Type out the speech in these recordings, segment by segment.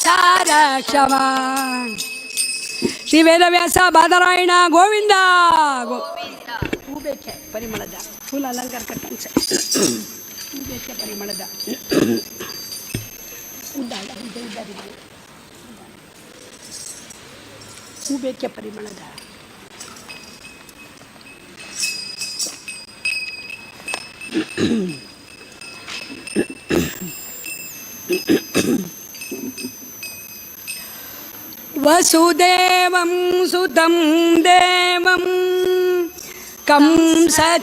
ಸಾರಕ್ಷಮ. Shri Vedavyasa Badarayana Govinda ಹೂಬೇಕೆ ಪರಿಮಳದ full ಅಲಂಕಾರ ಕಟ್ಟಂಚ ಹೂಬೇಕೆ ಪರಿಮಳದ ಹೂಬೇಕೆ ಪರಿಮಳದ ವಸುದೇವಂ ಸುತಂ ದೇವಂ ಕಂಸಚಾಣೂರಮರ್ದನಂ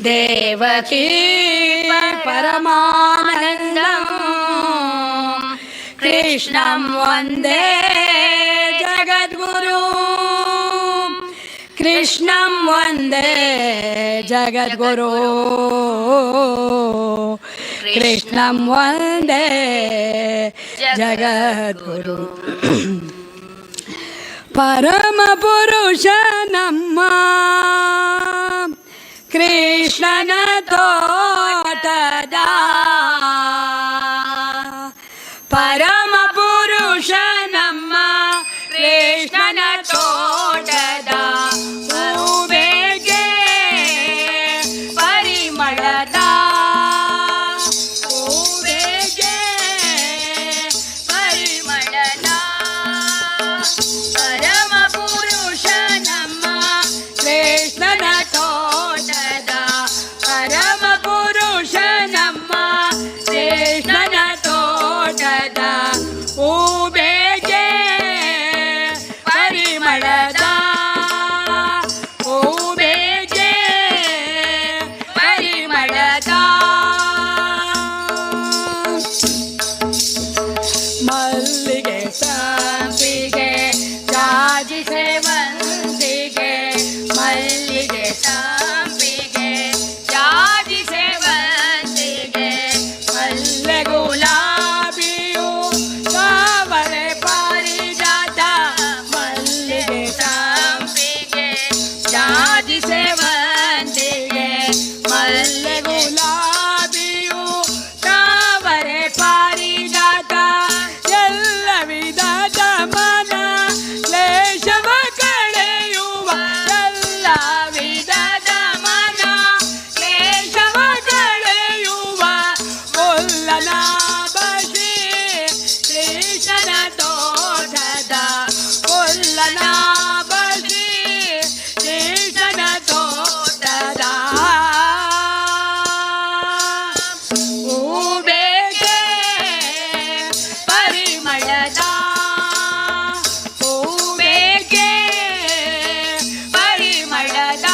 ದೇವಕೀ ಪರಮಾನಂದಂ ಕೃಷ್ಣಂ ವಂದೇ ಜಗದ್ಗುರು ಕೃಷ್ಣಂ ವಂದೇ ಜಗದ್ಗುರು ಕೃಷ್ಣಂ ವಂದೇ ಜಗದ್ಗುರು. ಪರಮ ಪುರುಷ ನಮ್ಮ ಕೃಷ್ಣನ ತೋಟದ ಪರಮ ಪುರುಷ ನಮ್ಮ ಕೃಷ್ಣನ ತೋಟದ ಹೂಬೇಗೆ ಪರಿಮಳದ ಹೂಬೇಗೆ ಪರಿಮಳದ ಪರಮ ಪುರುಷ ನಮ್ಮ ಕೃಷ್ಣನ ತೋಟದ ಪರಮ ಪುರುಷ ನಮ್ಮ ಕೃಷ್ಣನ ತೋಟದ ಹೂಬೇಗೆ ಪರಿಮಳದ ಹೂಬೇಗೆ ಪರಿಮಳದ ಮಲ್ಲಿಗೆ ಸಂಪಿಗೆ ಜಾಜಿ ಸೇವಂತಿಗೆ ಮಲ್ಲಿಗೆ ಸಂಪಿಗೆ ಜಾಜಿ ಸೇವಂತಿಗೆ ಮಲ್ಲೆ ಗುಲಾಬಿಯು ತಾವರೆ ಪಾರಿಜಾತ ಮಲ್ಲಿಗೆ ಸಂಪಿಗೆ ಜಾಜಿ ಸೇವಂತಿಗೆ ಮಲ್ಲೆ ಗುಲಾಬಿಯು ತಾವರೆ ಪಾರಿಜಾತ ಎಲ್ಲ ವಿಧದ ಮನ ಕ್ಲೇಶವ ಕಳೆಯುವ ಎಲ್ಲ ವಿಧದ ಮನ ಕ್ಲೇಶವ ಕಳೆಯುವ ಮುಲ್ಲನ ಬಸಿ ಕೃಷ್ಣನ ತೋಟದ ಮುಲ್ಲನ ಬಸಿ ಕೃಷ್ಣನ ತೋಟದ ಹೂಬೇಗೆ ಪರಿಮಳದ ಹೂಬೇಗೆ ಪರಿಮಳದ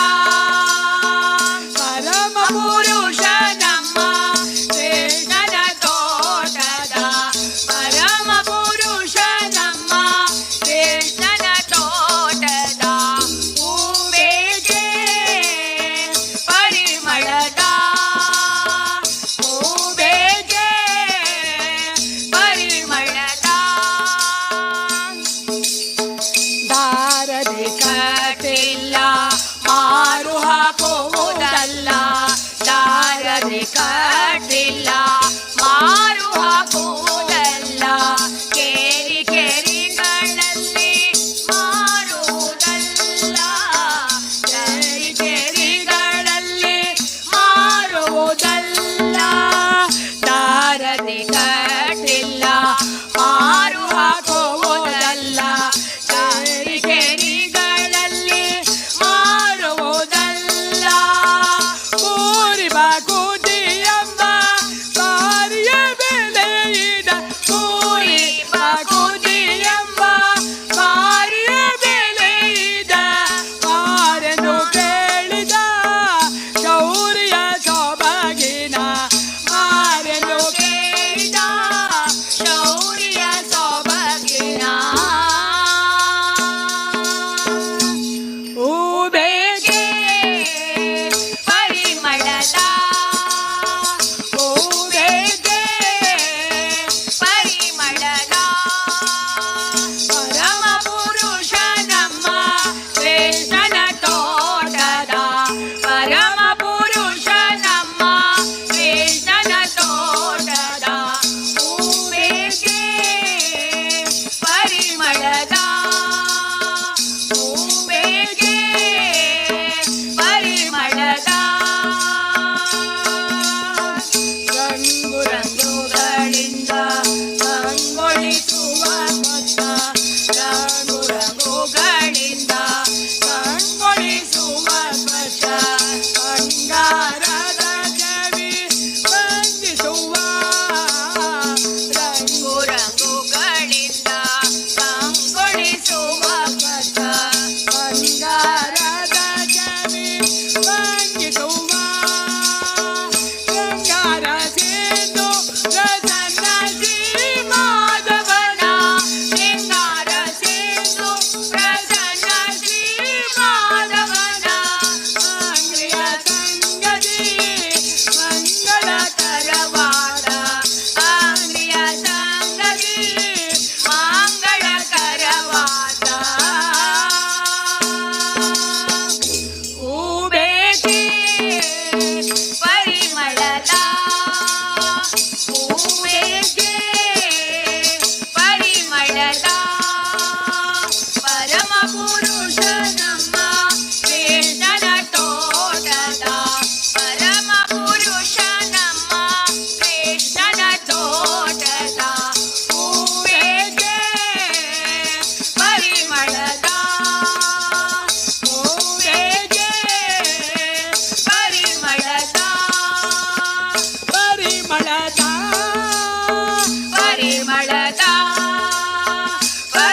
ಪರಮ ಪುರುಷ ನಮ್ಮ ಕೃಷ್ಣನ ತೋಟದ ಪರಮ ಪುರುಷ ನಮ್ಮ ಕೃಷ್ಣನ ತೋಟದ ಹೂಬೇಗೆ ಪರಿಮಳದ ಹೂಬೇಗೆ ಪರಿಮಳದ ದಾರದೆ ಕಟ್ಟಿಲ್ಲ ಮಾರು ಹಾಕುವುದಲ್ಲ ದಾರದೆ ಕಟ್ಟಿಲ್ಲ ಮಾರು ಹಾಕುವುದಲ್ಲ ಕೇರಿ ಕೇರಿಗಳಲ್ಲಿ ಮಾರುವುದಲ್ಲ ಕೇರಿ ಕೇರಿಗಳಲ್ಲಿ ಮಾರುವುದಲ್ಲ ದಾರದೆ ಕಟ್ಟಿಲ್ಲ ಮಾರು ಹಾಕುವುದಲ್ಲ ಕೇರಿ ಕೇರಿಗಳಲ್ಲಿ ಮಾರುವುದಲ್ಲ ಕೂರಿ ಬಾಕುತಿಯ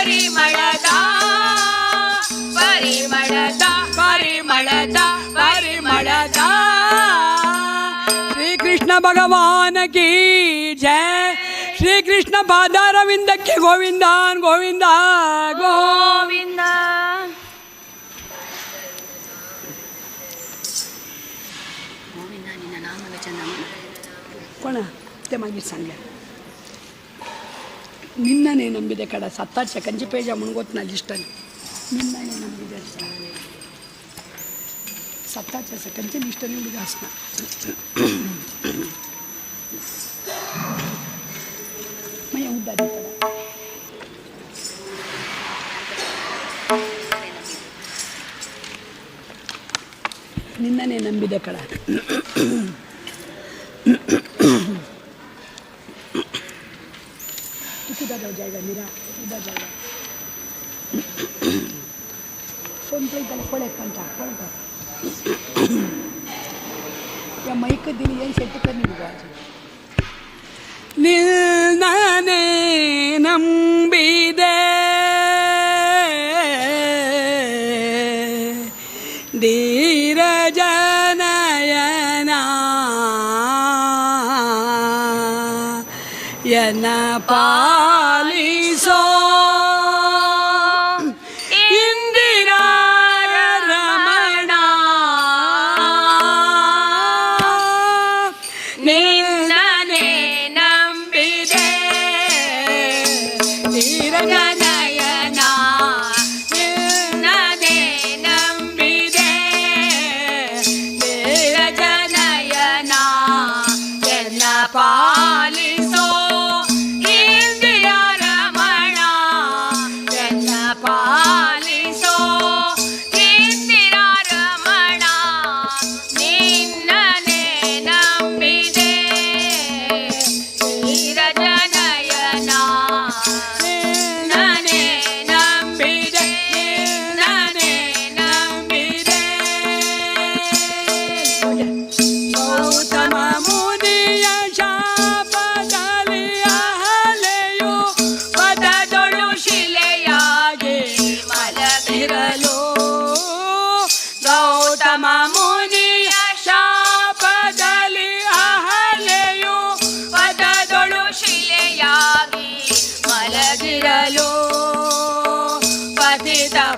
ಪರಿಮಳದ ಪರಿಮಳದ ಪರಿಮಳದ ಪರಿಮಳದ ಶ್ರೀಕೃಷ್ಣ ಭಗವಾನ ಕಿ ಜಯ. ಶ್ರೀಕೃಷ್ಣ ಪಾದಾರವಿಂದಕ್ಕೆ ಗೋವಿಂದ ಗೋವಿಂದ ಗೋವಿಂದ. ಗೋವಿಂದ ನಿನ್ನ ನಾಮವೇ ಚಂದ ಕೋಣ ತೆಮಾಗಿ ಸಂಗ್ಯ ನಿನ್ನನೇ ನಂಬಿದೆ ಕಡ ಸತ್ತಾರ್ಷ ಕಂಚಿ ಪೇಜ ಮುಣಗೋತ್ನಲ್ಲಿ ಇಷ್ಟನೇ ನಿನ್ನನೇ ನಂಬಿದೆ ಸತ್ತಾರ್ಷ ಕಂಚಿ ಇಷ್ಟನೇ ಹುಡುಗಾಸ್ನ ಮಯ ಉದ್ದಾಡಿ ಕಡ ನಿನ್ನನೇ ನಂಬಿದೆ ಕಡ उधर हो जाएगा मेरा उधर जाएगा फोन पे इधर कोड़े कंटा कोड़े या माइक दिन ये सेट करनी होगा आज निन्नाने नंबिदे धीरजनयना ಯನ ಪಾಲಿಸೋ ಇಂದಿರಾ ರಮಣ ನಿನ್ನನೇ ನಂಬಿದೆ ಧೀರಜನಯನ ನಿನ್ನನೇ ನಂಬಿದೆ ಧೀರಜನಯನ ಎನ್ನ ಪಾಲಿಸೋ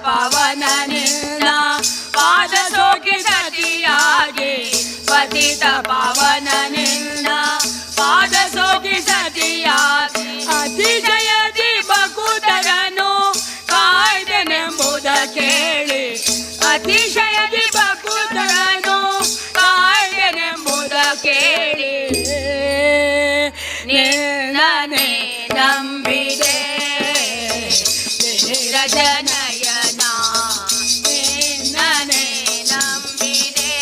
ಪವನ ನಿನ್ನ ಪಾದ ಸೋಕಿ ಸತಿಯಾಗಿ ಪತಿತ ಪಾವನ ನಿನ್ನ ಪಾದ ಸೋಕಿ ಸತಿಯಾಗಿ ಅತಿಶಯದಿ ಬಕುತರನು ಕಾಯ್ದೆನೆಂಬುದ ಕೇಳಿ ಅತಿಶಯದಿ ಬಕುತರನು ಕಾಯ್ದೆನೆಂಬುದ ಕೇಳಿ ನಿನ್ನನೇ ನಂಬಿದೆ ಧೀರಜನಯನ ನಿನ್ನನೇ ನಂಬಿದೆ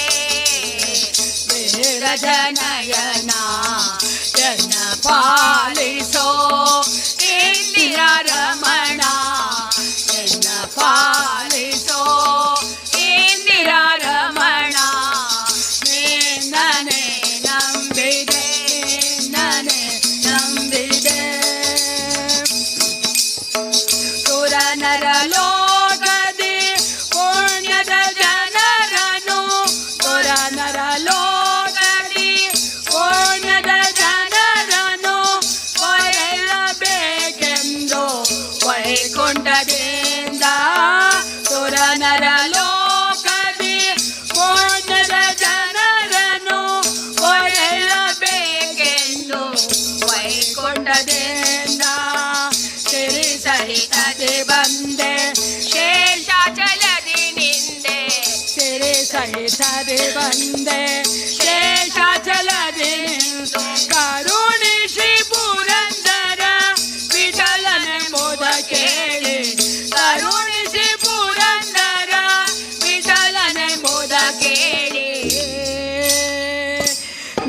ಧೀರಜನಯನ ಜನ ಪಾಲಿಸೋ ಇಂದಿರಾ ರಮಣ ಜನ ಪಾಲಿಸೋ ಇಂದಿರಾ ರಮಣ ನಿನ್ನನೇ ನಂಬಿದೆ ನಿನ್ನನೇ ನಂಬಿದೆ ನರಲೋಕದಿ ಪುಣ್ಯದ ಜನರನು ಪುರ ನರಲೋಕದಿ ಪುಣ್ಯದ ಜನರನು ಪೊರೆಯಬೇಕೆಂದು ವೈಕುಂಠದಿಂದ ಪುರ ನರಲೋಕದಿ ಪುಣ್ಯದ ಜನರನು ಪೊರೆಯಬೇಕೆಂದು ವೈಕುಂಠದಿಂದ ಸಹಿತದೆ ಬಂದೆ ಶೇಷಾಚಲದಿ ನಿಂದೆ ಸಿರಿ ಸಹಿತದೆ ಬಂದೆ ಶೇಷಾಚಲದಿ ನಿಂದು ಕರುಣಿಸಿ ಪುರಂದರ ವಿಠಲನೆಂಬುದ ಕೇಳಿ ಕರುಣಿಸಿ ಪುರಂದರ ವಿಠಲನೆಂಬುದ ಕೇಳಿ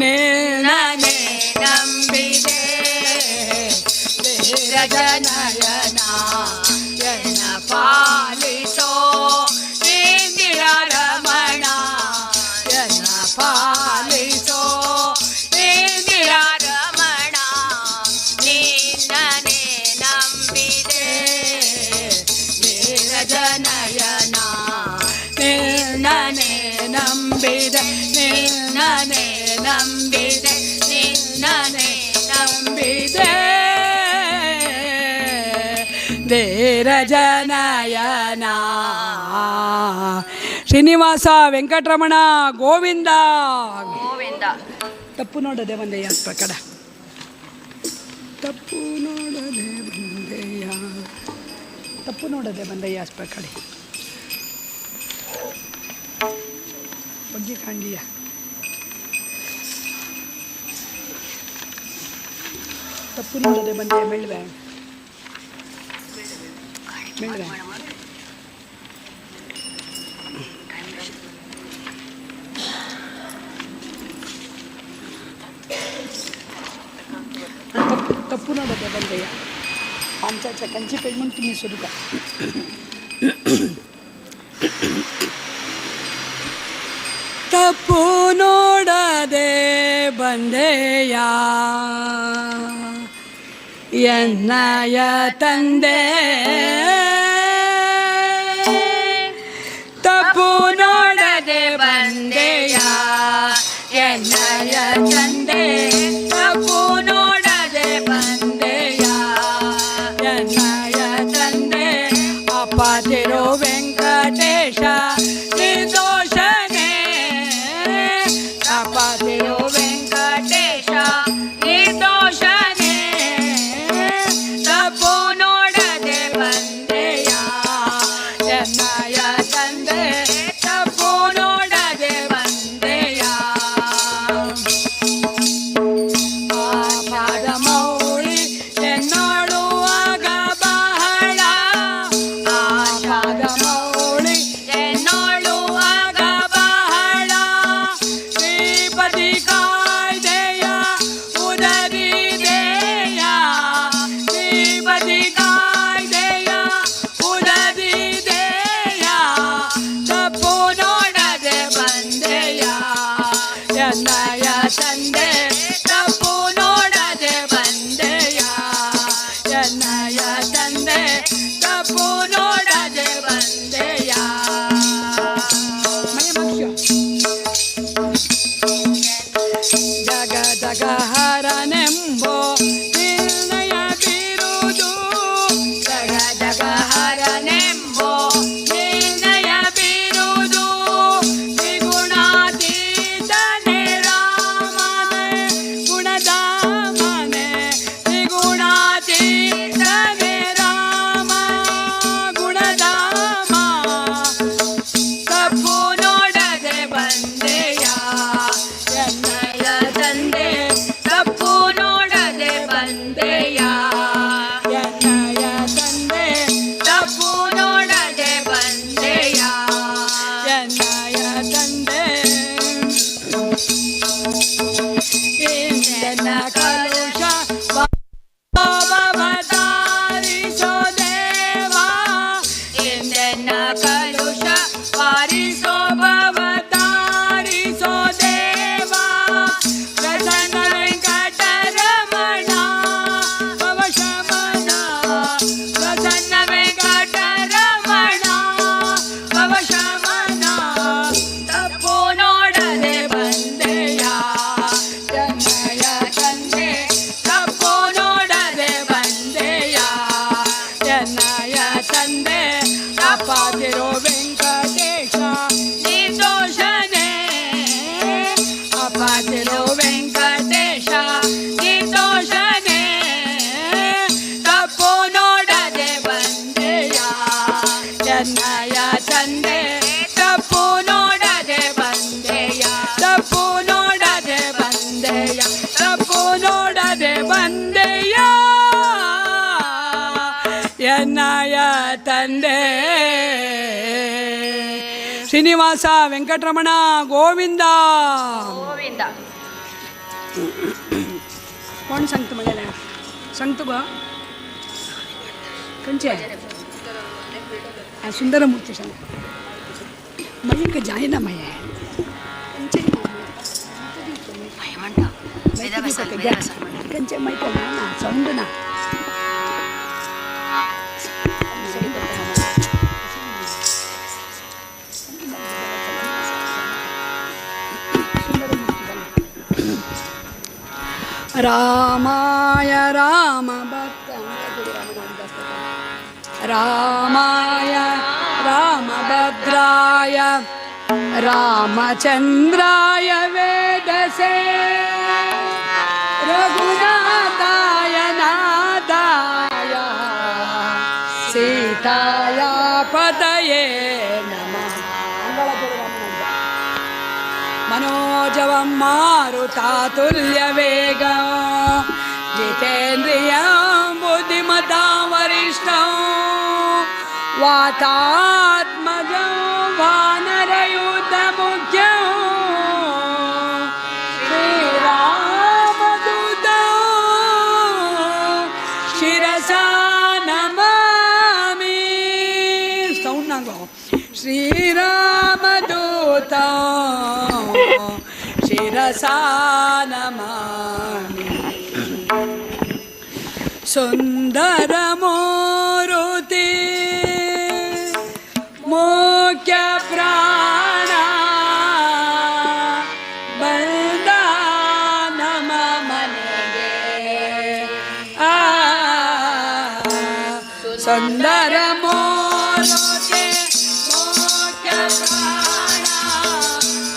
ನಿನ್ನನೇ ನಂಬಿದೆ ಧೀರಜನಯನ ಎನ್ನ ಪಾಲಿಸೋ ಇಂದಿರಾ ರಮಣ ಎನ್ನ ನಂಬಿದೆ ನಿನ್ನನೆ ನಂಬಿದೆ ನಿನ್ನನೆ ನಂಬಿದೆ ಧೀರಜನಯನ ಶ್ರೀನಿವಾಸ ವೆಂಕಟರಮಣ ಗೋವಿಂದ ಗೋವಿಂದ. ತಪ್ಪು ನೋಡದೆ ಬಂದೆಯ ಪ್ರಕಟ ತಪ್ಪು ನೋಡದೆ ಬಂದೆಯ ತಪ್ಪು ನೋಡದೆ ಬಂದೆಯ ಪ್ರಕಡೆ ಬಗ್ಗೆ ಕಾಂಡಿಯ ತಪ್ಪು ನೋಡದೆ ಬಂದೆಯ ಮೆಳ್ವೆ ಮೆಳ್ವೆ ತಪ್ಪು ನೋಡದೆ ಬಂದೆಯ ಪಾಂಚಾಚ ಕಂಚಿ ಪೆಣ್ಮುಂಟು ನೀ ಸುರುಗ ತಪ್ಪು ನೋಡದೆ ಬಂದೆಯ ಎನ್ನಯ ತಂದೆ ತಪ್ಪು ನೋಡದೆ ಬಂದೆಯ ಎನ್ನಯ ತಂದೆ ತಪ್ಪು ನೋಡದೆ ಬಂದೆಯ ಎನ್ನಯ ತಂದೆ ಅಪ್ಪ ತಿರು ವೆಂಕಟೇಶ ನಿರ್ದೋಷನೆ ಅಪ್ಪ ತಿರು ವೆಂಕಟೇಶ ನಿರ್ದೋಷನೆ ತಪ್ಪು ನೋಡದೆ ಬಂದೆಯ ಎನ್ನಯ ತಂದೆ ತಪ್ಪು ನೋಡದೆ ಬಂದೆಯ ಪಾದ ಮೌಳಿ ಎನ್ನೋಳುವಾಗ ಬಹಳ ಪಾದ ಮೌಳಿ ಎನ್ನೋಳುವಾಗ ಬಹಳ ಶ್ರೀಪತಿ ಕಾಯ್ದೆಯ ಉದರಿದೆಯ ಶ್ರೀಪತಿ ಕಾಯ್ದೆಯ ಉದರಿದೆಯ ತಪ್ಪು ನೋಡದೆ ಬಂದೆಯ ಎನ್ನಯ ತಂದೆ ತಪ್ಪು ನೋಡದೆ ಬಂದೆಯ ಎನ್ನಯ ತಂದೆ ತಪ್ಪು ನೋಡದೆ ಬಂದೆಯ ಜಗ ಜಗ ಹರನೆಂಬೋ ನಿರ್ಣಯ ಬಿರುದು ಜಗ ಜಗ ಹರನೆಂಬೋ ನಿರ್ಣಯ ಬಿರುದು ತ್ರಿಗುಣಾತೀತನೆ ರಾಮನೆ ಗುಣಧಾಮನೆ ತ್ರಿಗುಣಾತೀತನೆ ರಾಮ ಗುಣಧಾಮ ತಪ್ಪು ನೋಡದೆ ಬಂದೆಯ ಎನ್ನಯ ತಂದೆ ತಪ್ಪು ನೋಡದೆ ಬಂದೆಯ ಎನ್ನಯ ತಂದೆ ತಪ್ಪು ನೋಡದೆ ಬಂದೆಯ ಎನ್ನಯ ತಂದೆ ಇಂದನ ಕಲುಷ ಭವತಾರಿಸೋ ದೇವ ಇಂದನ ಕಲುಷ ವಾರಿಸೋ ಭವತಾರಿಸೋ ದೇವ ಪ್ರಸನ್ನ ವೆಂಕಟರಮಣ ಭವಶಮನ ಪ್ರಸನ್ನ ವೆಂಕಟರಮಣ ಭವಶಮನ ತಪ್ಪು ನೋಡದೆ ಬಂದೆಯ ಎನ್ನಯ ತಂದೆ ತಪ್ಪು ನೋಡದೆ ಬಂದೆಯ ಎನ್ನಯ ತಂದೆ ಅಪ್ಪ ತಿರು ವೆಂಕಟೇಶ ನಿರ್ದೋಷನೆ ಅಪ್ಪ ತಿರು ವೆಂಕಟೇಶ ನಿರ್ದೋಷನೆ ತಪ್ಪು ನೋಡದೆ ಬಂದೆಯ ಎನ್ನಯ ತಂದೆ ತಪ್ಪು ನೋಡದೆ ಬಂದೆಯ ತಪ್ಪು ನೋಡದೆ ಬಂದೆಯ ತಪ್ಪು ನೋಡದೆ ಬಂದೆಯ ಎನ್ನಯ ತಂದೆ ಶ್ರೀನಿವಾಸ ವೆಂಕಟರಮಣ ಗೋವಿಂದ ಗೋವಿಂದ. कोण सांगतो मला सांगतो बा कंचे सुंदरमूर्ती सांग मग जाय ना मय कंचे माहिती ना सौंड ना ರಾಮಾಯ ರಾಮಾಯ ರಾಮಭದ್ರಾಯ ರಾಮಚಂದ್ರಾಯ ವೇದಸೇ ರಘುನಾಥಾಯ ನಾಥಾಯ ಸೀತಾಯ ಪತಯೇ ನಮಃ. मनोजवं मारुतातुल्यवेगं जितेन्द्रियं बुद्धिमतां वरिष्ठं वातात्मजं वानरयूथमुख्यं श्रीरामदूतं शिरसा नमामि. सौंड नागो श्रीरामदूतं शिरसा नमामि. सुन्दरमूर्ति मुख्य प्राण बन्द नम मनेगे सुन्दरमूर्ति मुख्य प्राण बन्द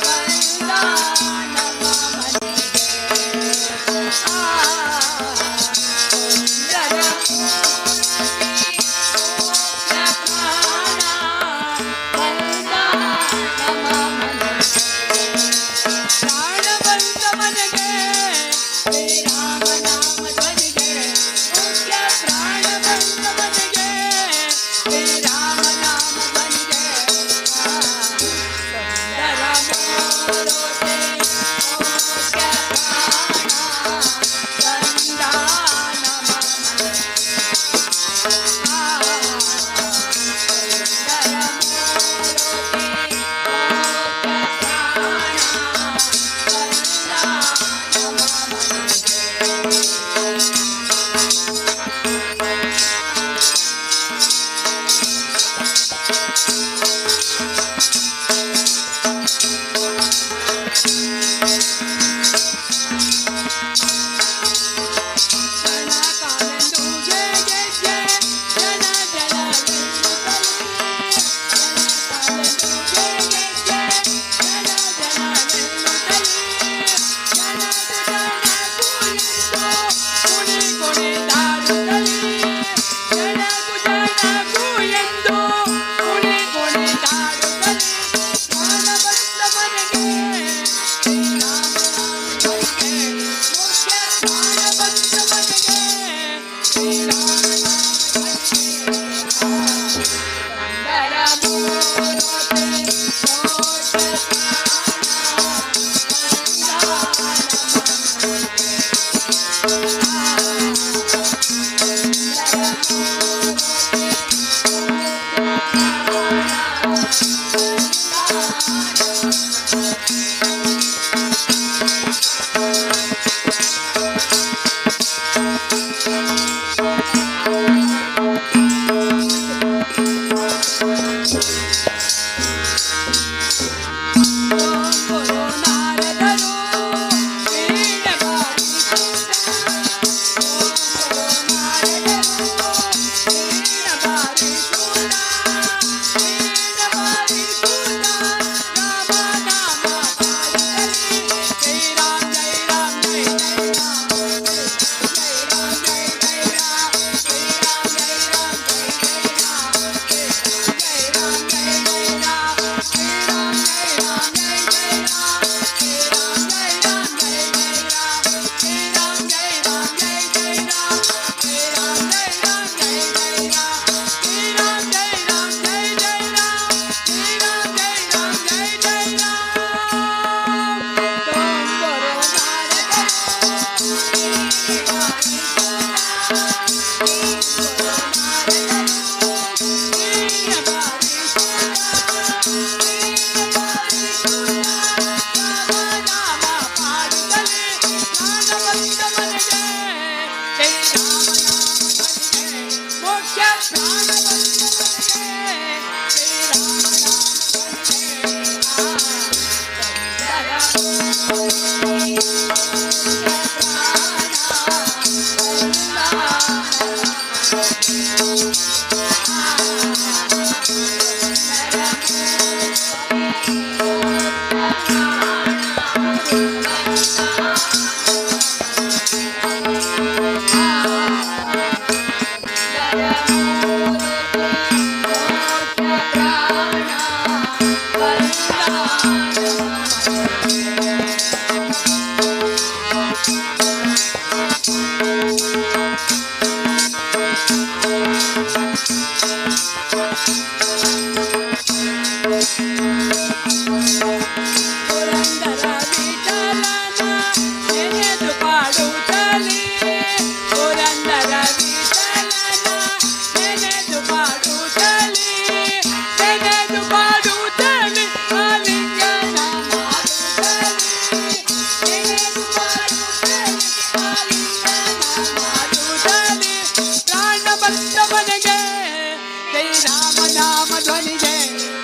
ನಾಮ ಧ್ವನಿಗೆ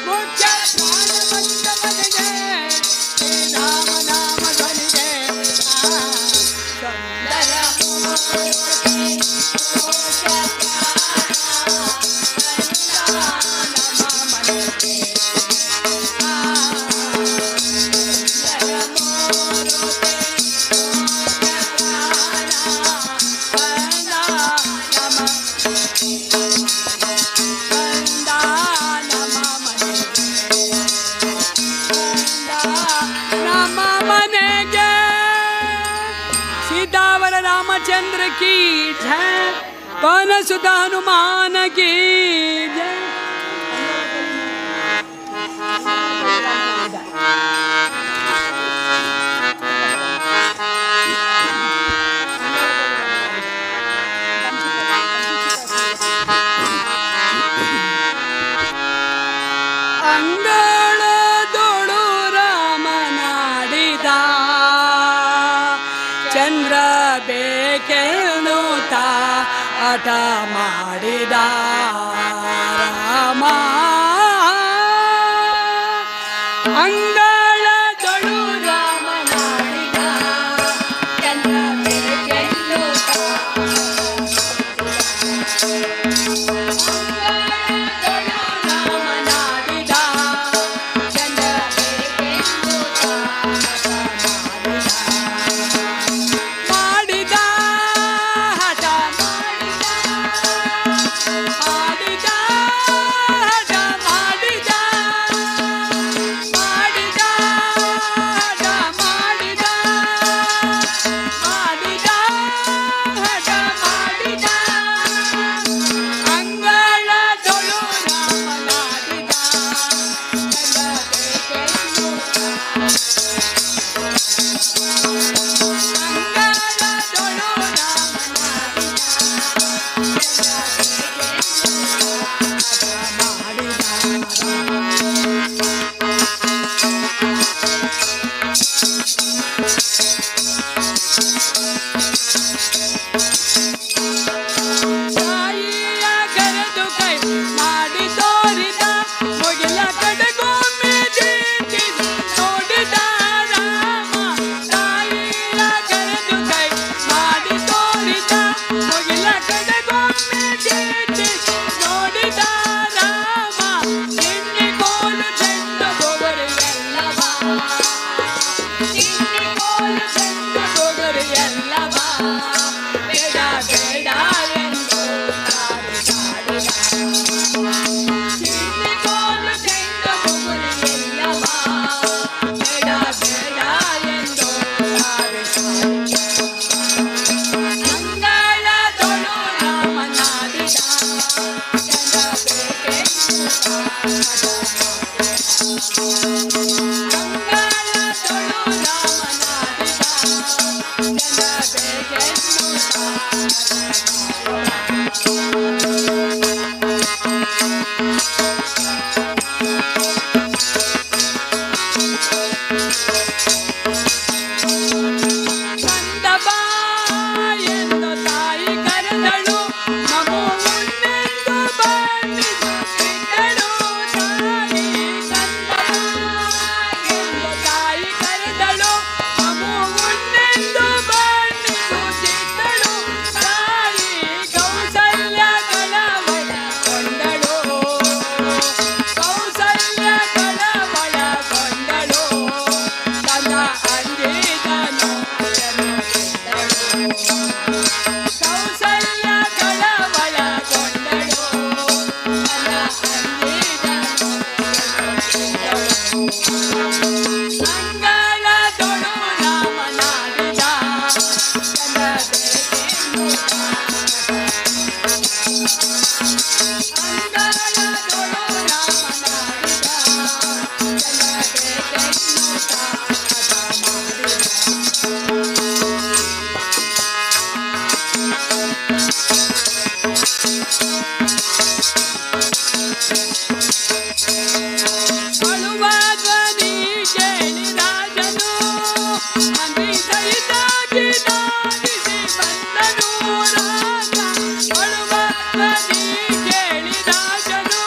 ಮುಖ್ಯ ಪ್ರಾಣವಂತವನಿಗೆ ಶ್ರೀರಾಮ ನಾಮ ಧ್ವನಿಗೆ ಸುಂದರ रामचंद्र की जय, पवन सुत हनुमान की जय। ಅಂಗಳದೊಳು ರಾಮನಾಡಿದ ಚಂದ್ರ ಬೇಕೆನ್ನುತ್ತ ಹಠ ಮಾಡಿದ ರಾಮ ಅಂಗಳದೊಳು ರಾಮನಾಡಿದ ಚಂದ್ರ ಬೇಕೆನ್ನುತ್ತ ಕೇಳಿ ರಾಜನು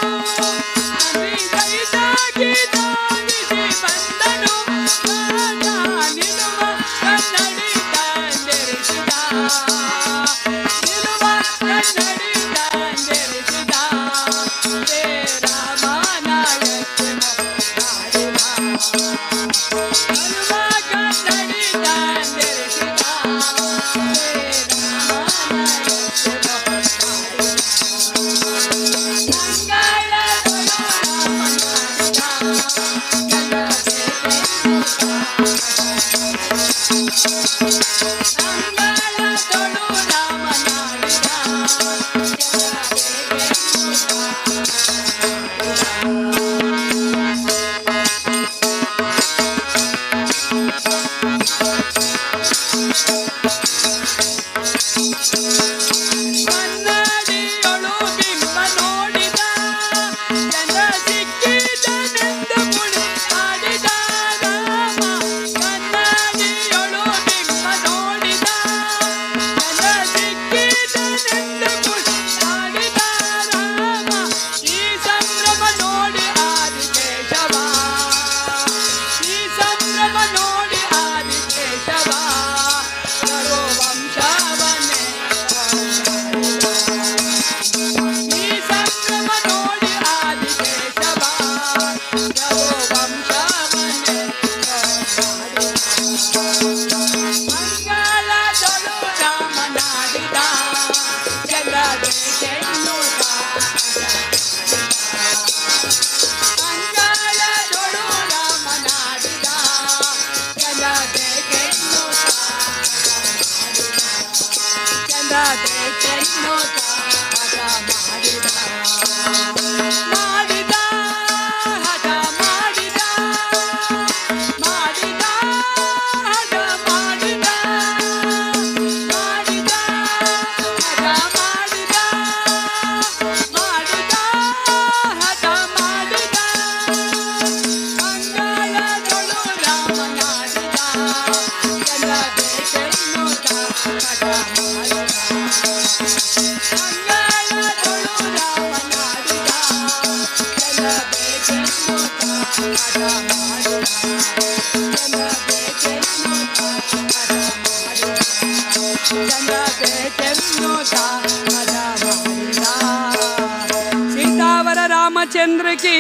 सीतावर रामचंद्र की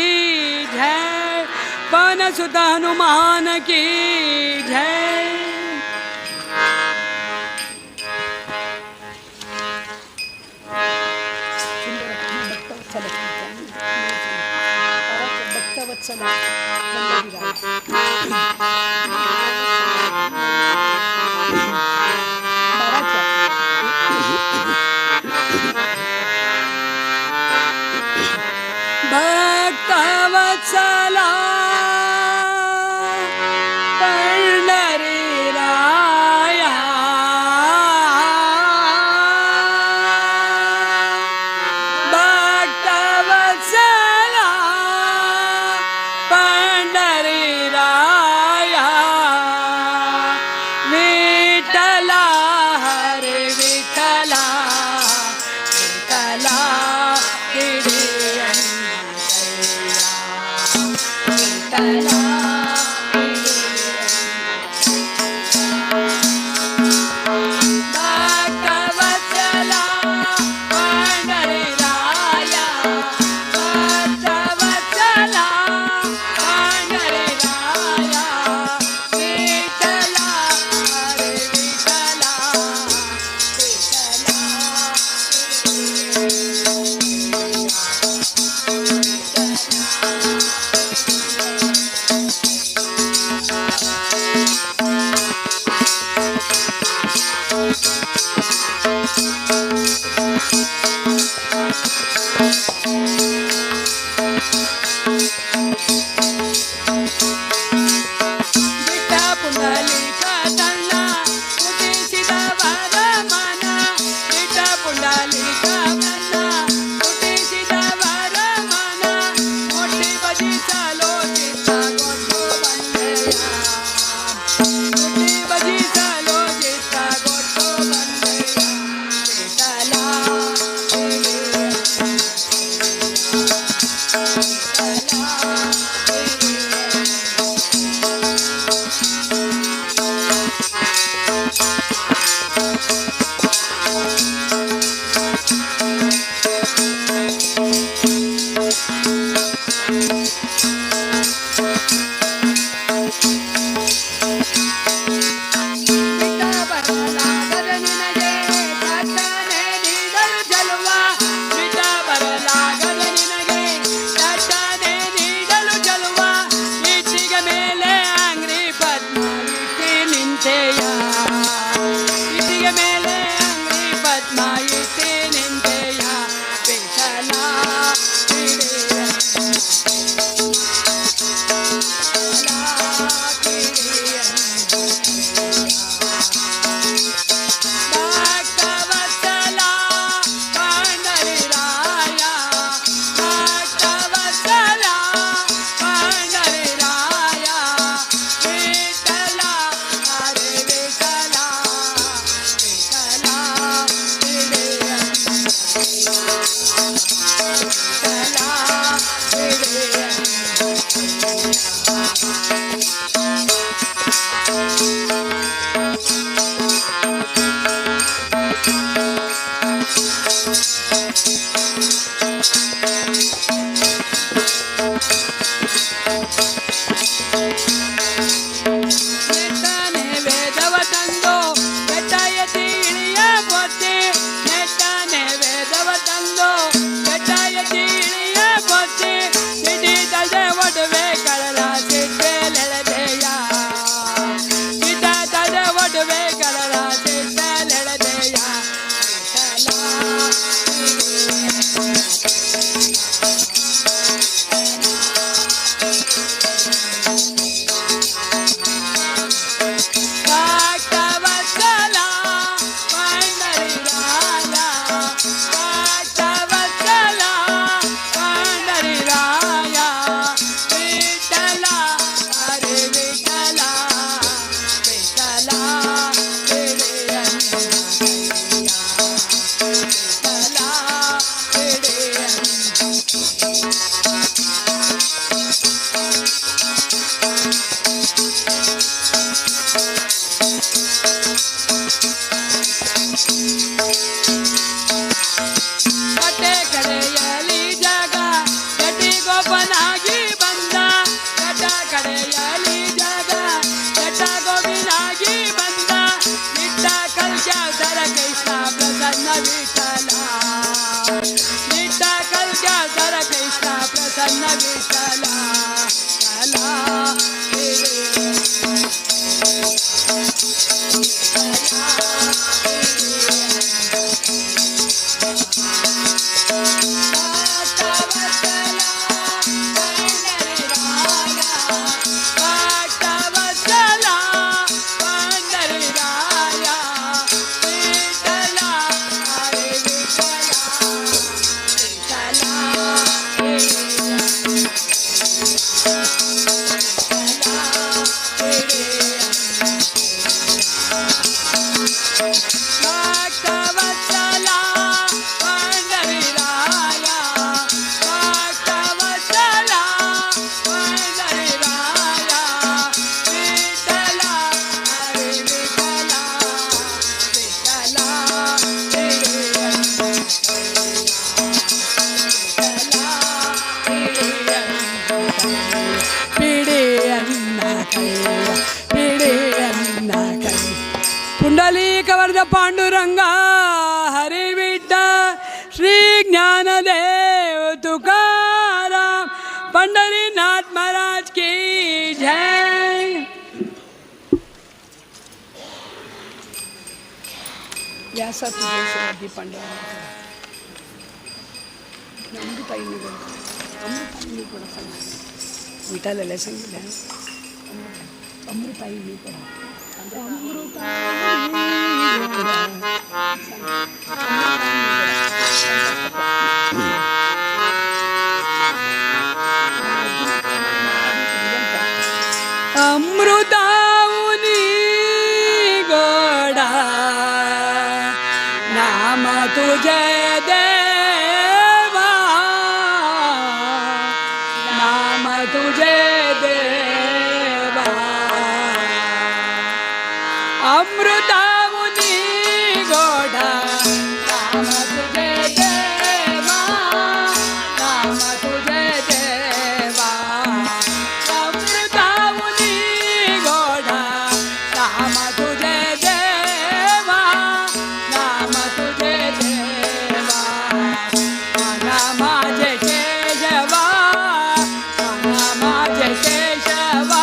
जय, पवन सुत हनुमान की जय। भक्तवत्सला पंढरीराया, भक्तवत्सला पंढरीराया, विठ्ठला हरे विठ्ठला, विठ्ठला सादर कृष्ण प्रसन्न विठ्ठला चला पुंडलीकवरद पांडुरंगा हरी विठ्ठल श्री ज्ञानदेव तुकाराम पंढरीनाथ महाराज की जय. या सती पंढरी अमृताईंनी पण सांगितलं विठाला सांगितलं अमृताईंनी पण अमृताऊनी गोडा नाम तुझे देवा नाम तुझे देवा अमृताऊनी गोडा नाम तुझे देवा नाम तुझे देवा अमृताऊनी गोडा नाम तुझे देवा नाम तुझे देवा मना माझे केशवा मना माझे केशवा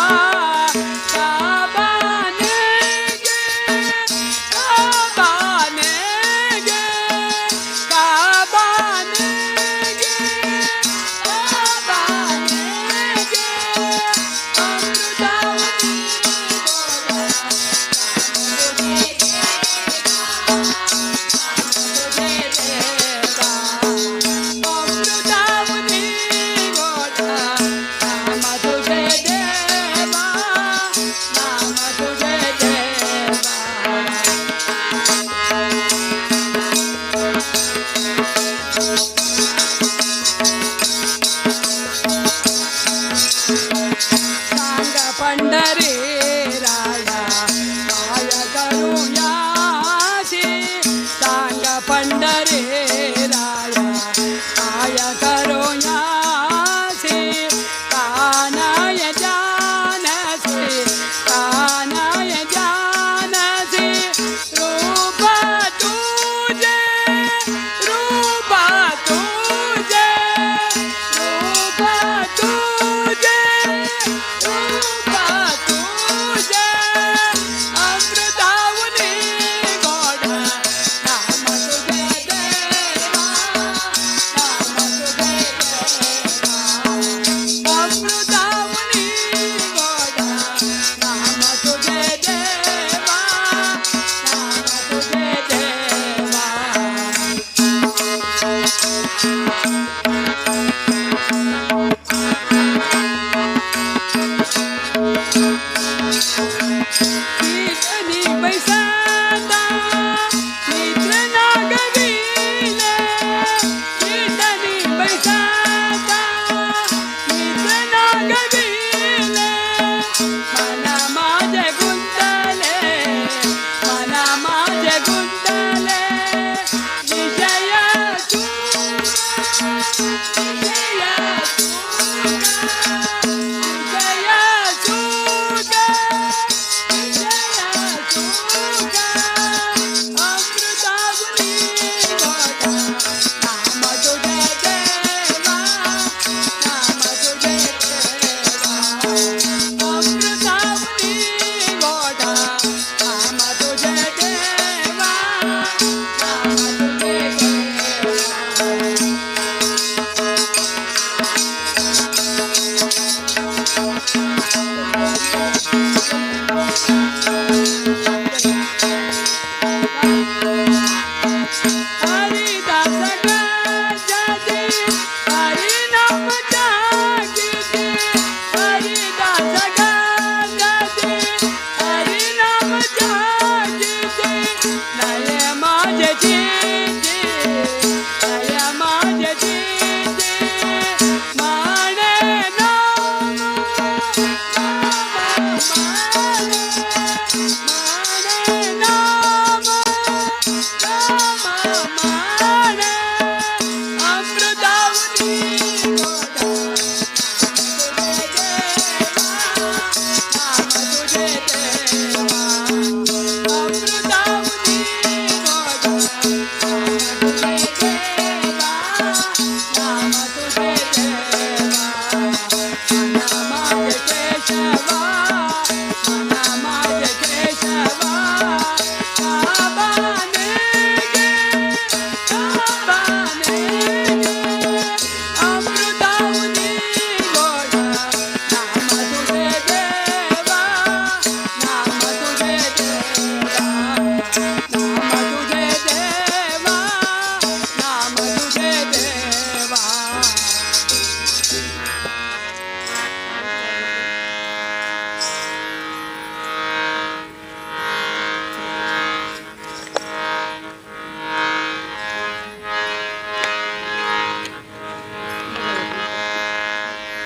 पंढरी राया काय करूयासी सांग पंढरी राया काय करूयासी कानाय जानसी कानाय जानसी रूप तुझे रूप तुझे रूप तुझे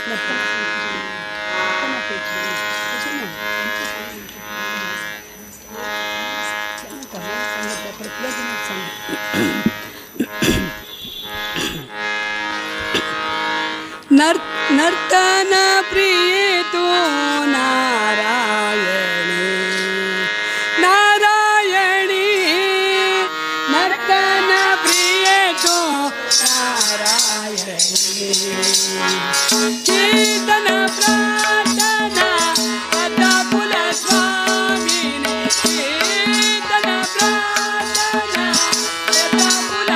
नर्तना पेट नर्तन प्रिय तो नारायणी नारायणी नर्तन प्रिय तो नारायणी कीर्तन प्रार्थना कथा कुल स्वामिने कीर्तन प्रार्थना कथा कुल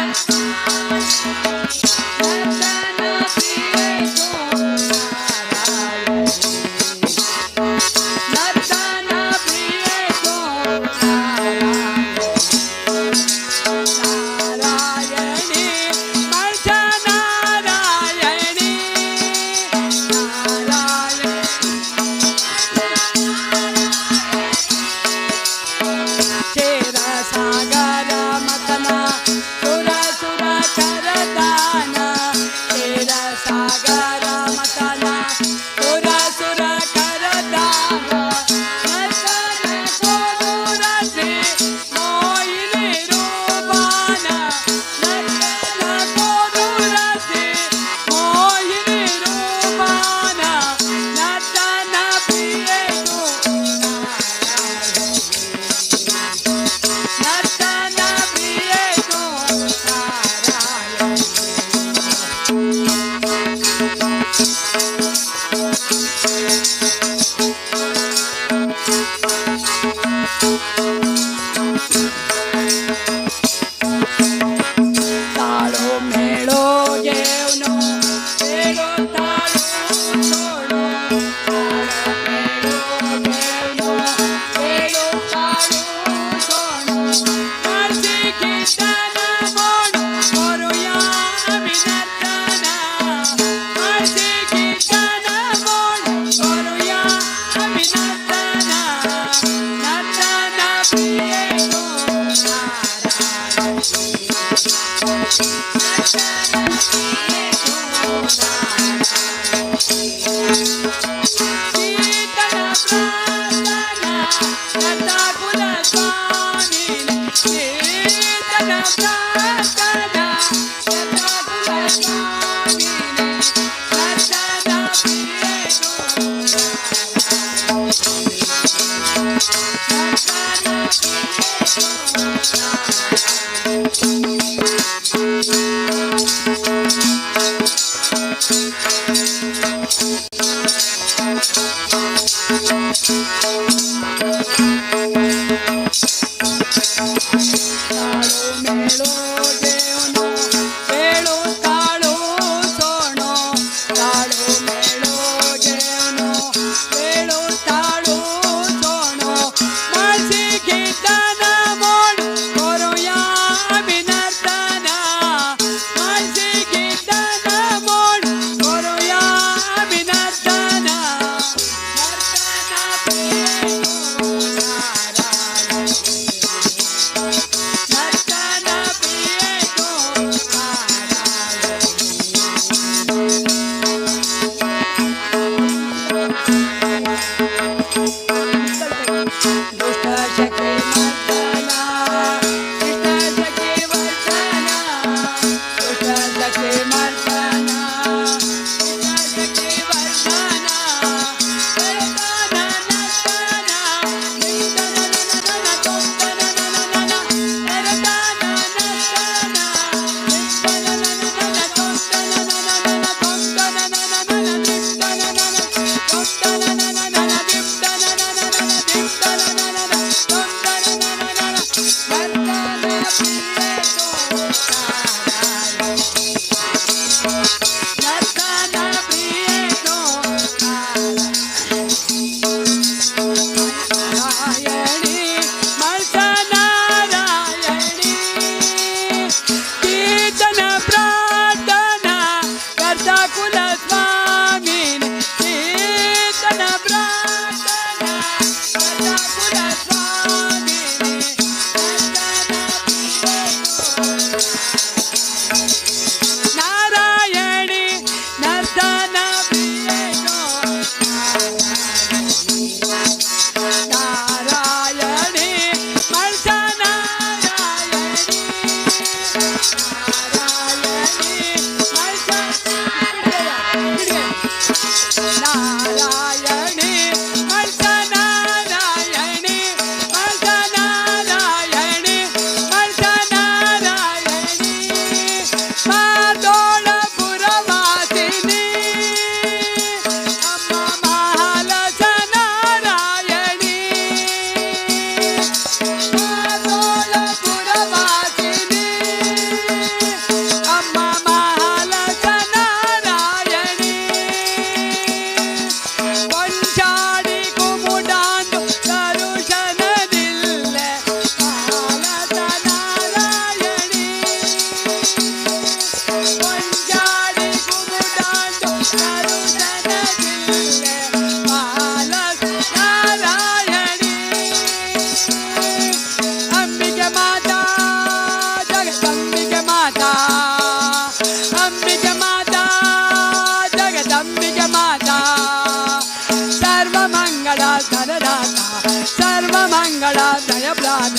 ಜಯಪ್ರಾದ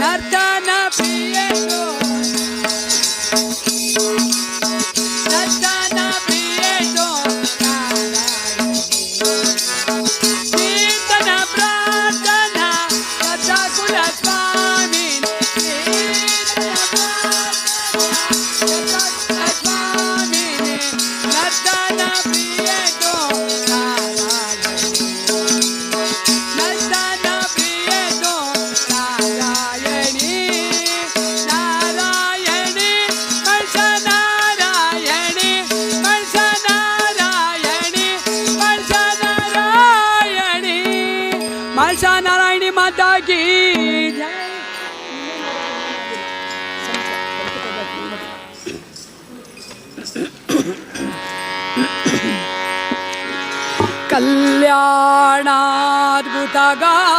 ನರ್ತನ ಪ್ರಿಯೋ ನರ್ತನ ಪ್ರಿಯೋ ಕೀರ್ತನ ಪ್ರಾರ್ಥನ ಕಥಾಕುಲ ಸ್ವಾಮಿ ಸ್ವಾಮಿ ನರ್ತನ ಪ್ರಿಯೋ ನರ್ತನ ಪ್ರಿಯೋ ನಾರಾಯಣಿ ನಾರಾಯಣಿ ಮಲ್ಸ ನಾರಾಯಣಿ ಮಲ್ಸ ನಾರಾಯಣಿ ಮಲ್ಸ ನಾರಾಯಣಿ ಮಲ್ಸ ನಾರಾಯಣಿ ಮಾತಾ ಕೀ ಜೈ.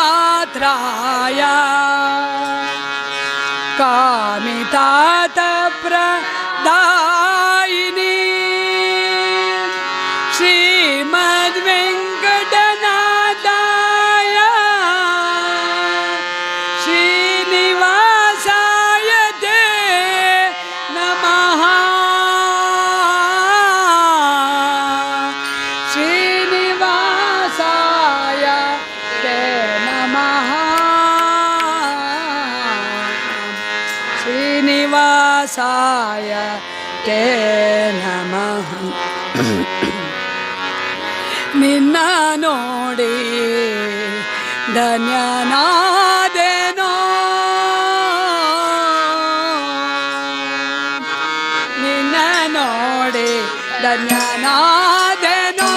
कल्याणाद्भुतगात्राय कामितार्थप्रदायिनी श्रीमद्वेङ्कटनाथाय श्रीनिवासाय ते नमः श्रीनिवासाय ते नमः श्रीनिवासाय ते नमः ನಿನ್ನ ನೋಡಿ ಧನ್ಯನಾದೆನೋ ನಿನ್ನ ನೋಡಿ ಧನ್ಯನಾದೆನೋ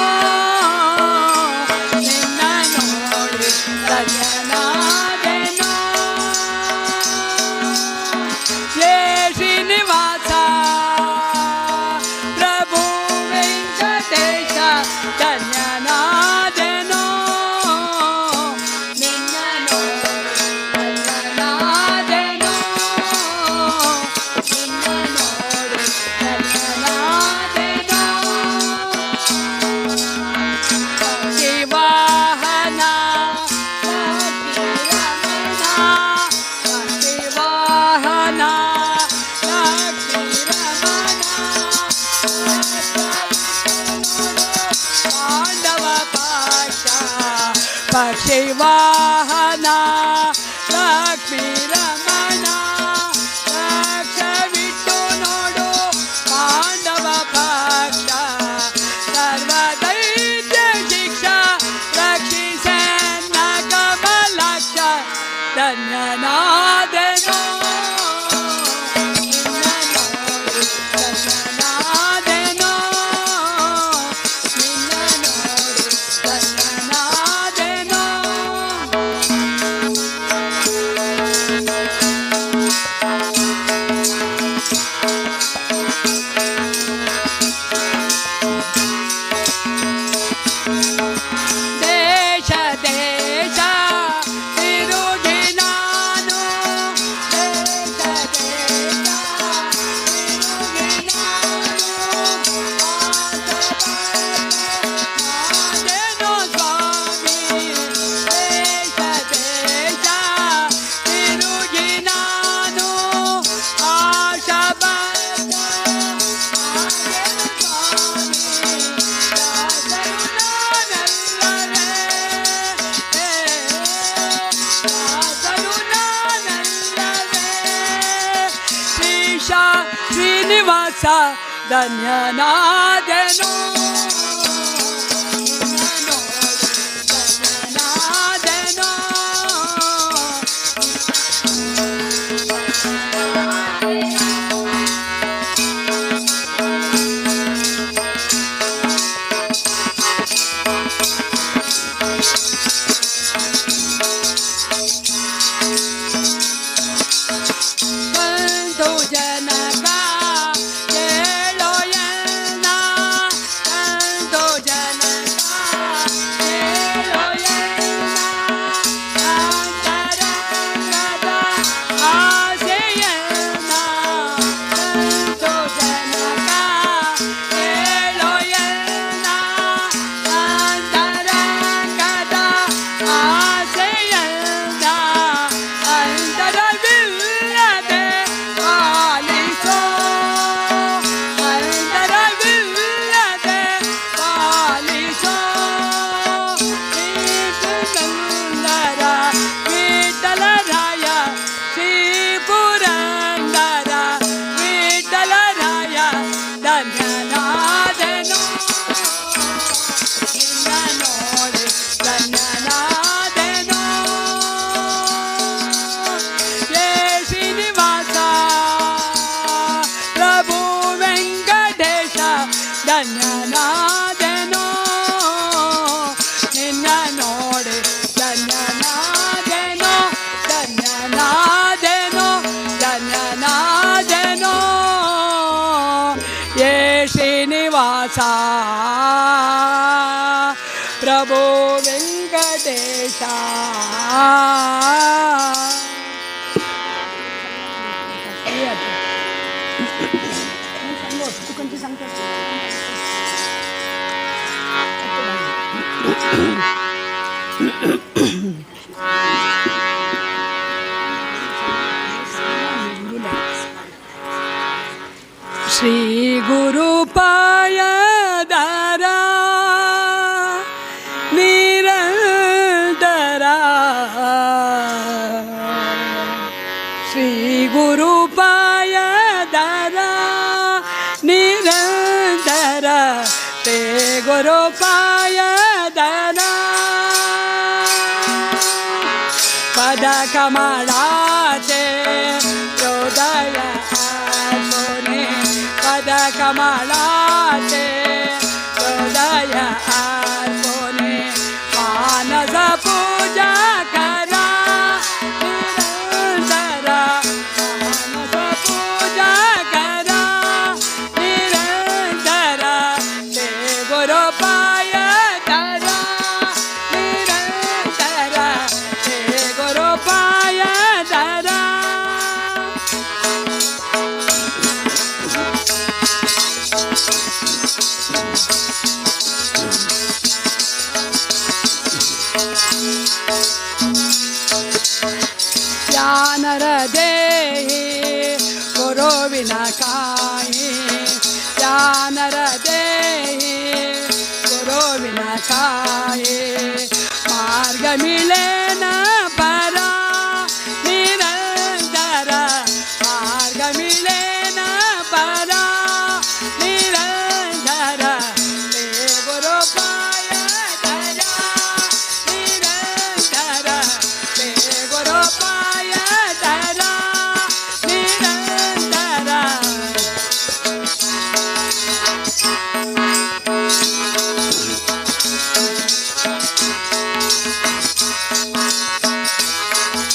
ನಿನ್ನ ನೋಡಿ ಧನ್ಯನಾದೆನೋ ಯೇ ಶ್ರೀನಿವಾಸ ಪ್ರಭು ವೆಂಕಟೇಶ ಧನ್ಯನಾದೆನೋ ನಿನ್ನ ನೋಡಿ ಧನ್ಯನಾದೆನೋ ನಿನ್ನ ನೋಡಿ ಧನ್ಯನಾದೆನೋ ಶಿವಾಹನ ಶಿವಾಹನ ಪಾಂಡವ ಪಾಶ ಪಕ್ಷಿವಾಹನ ಲಕ್ಷ್ಮೀ ರಮಣ ಲಕ್ಷವಿಟ್ಟು ನೋಡು ಪಾಂಡವ ಪಕ್ಷ ಸರ್ವದೈತ್ಯ ಶಿಕ್ಷಾ ರಕ್ಷಿಸನ್ನ ಕಮಲಾಕ್ಷ ಧನ್ಯನಾದೆನೋ ಧನ್ಯನಾದೆನೋ ನಿನ್ನ ನೋಡಿ ಧನ್ಯನಾದೆನೋ ದೇಶ ದೇಶ ತಿರುಗಿ ನಾನು ದೇಶ ದೇಶ ತಿರುಗಿ ನಾನು ಆದೆನೋ ಸ್ವಾಮಿ ದೇಶ ದೇಶ ತಿರುಗಿ ನಾನು ಆಶಾಬದ್ಧ ಆದೆನೋ ಸ್ವಾಮಿ ದಾಸರು ನಾನಲ್ಲವೇ ದಾಸರು ನಾನಲ್ಲವೇ ಶ್ರೀಶ ಶ್ರೀನಿವಾಸ ಧನ್ಯನಾದೆನೋ ನಿನ್ನ ನೋಡಿ ಧನ್ಯನಾದೆನೋ ಬಂಧು ಜನಕ ಕೇಳೋ ಎನ್ನ श्रीनिवासा प्रभो वेंकटेशा श्री गुरुपाय दारा निरंतरा श्री गुरुपाय दारा निरंतरा ते गुरुपाय दारा पद कमलाचे हृदय आसोने पद कमलाचे हृदय आसोने मानस पूजा करा निरंतरा मानस पूजा करा निरंतरा ते गुरुपाय दारा निरंतरा ते गुरुपाय दारा ज्ञानर देहि गुरु बिना काहे ज्ञानर देहि गुरु बिना काहे मार्ग मिले न परा निरंतरा मार्ग मिले न परा निरंतरा ते गुरु पाय दारा निरंतरा ते गुरु पाय दारा निरंतरा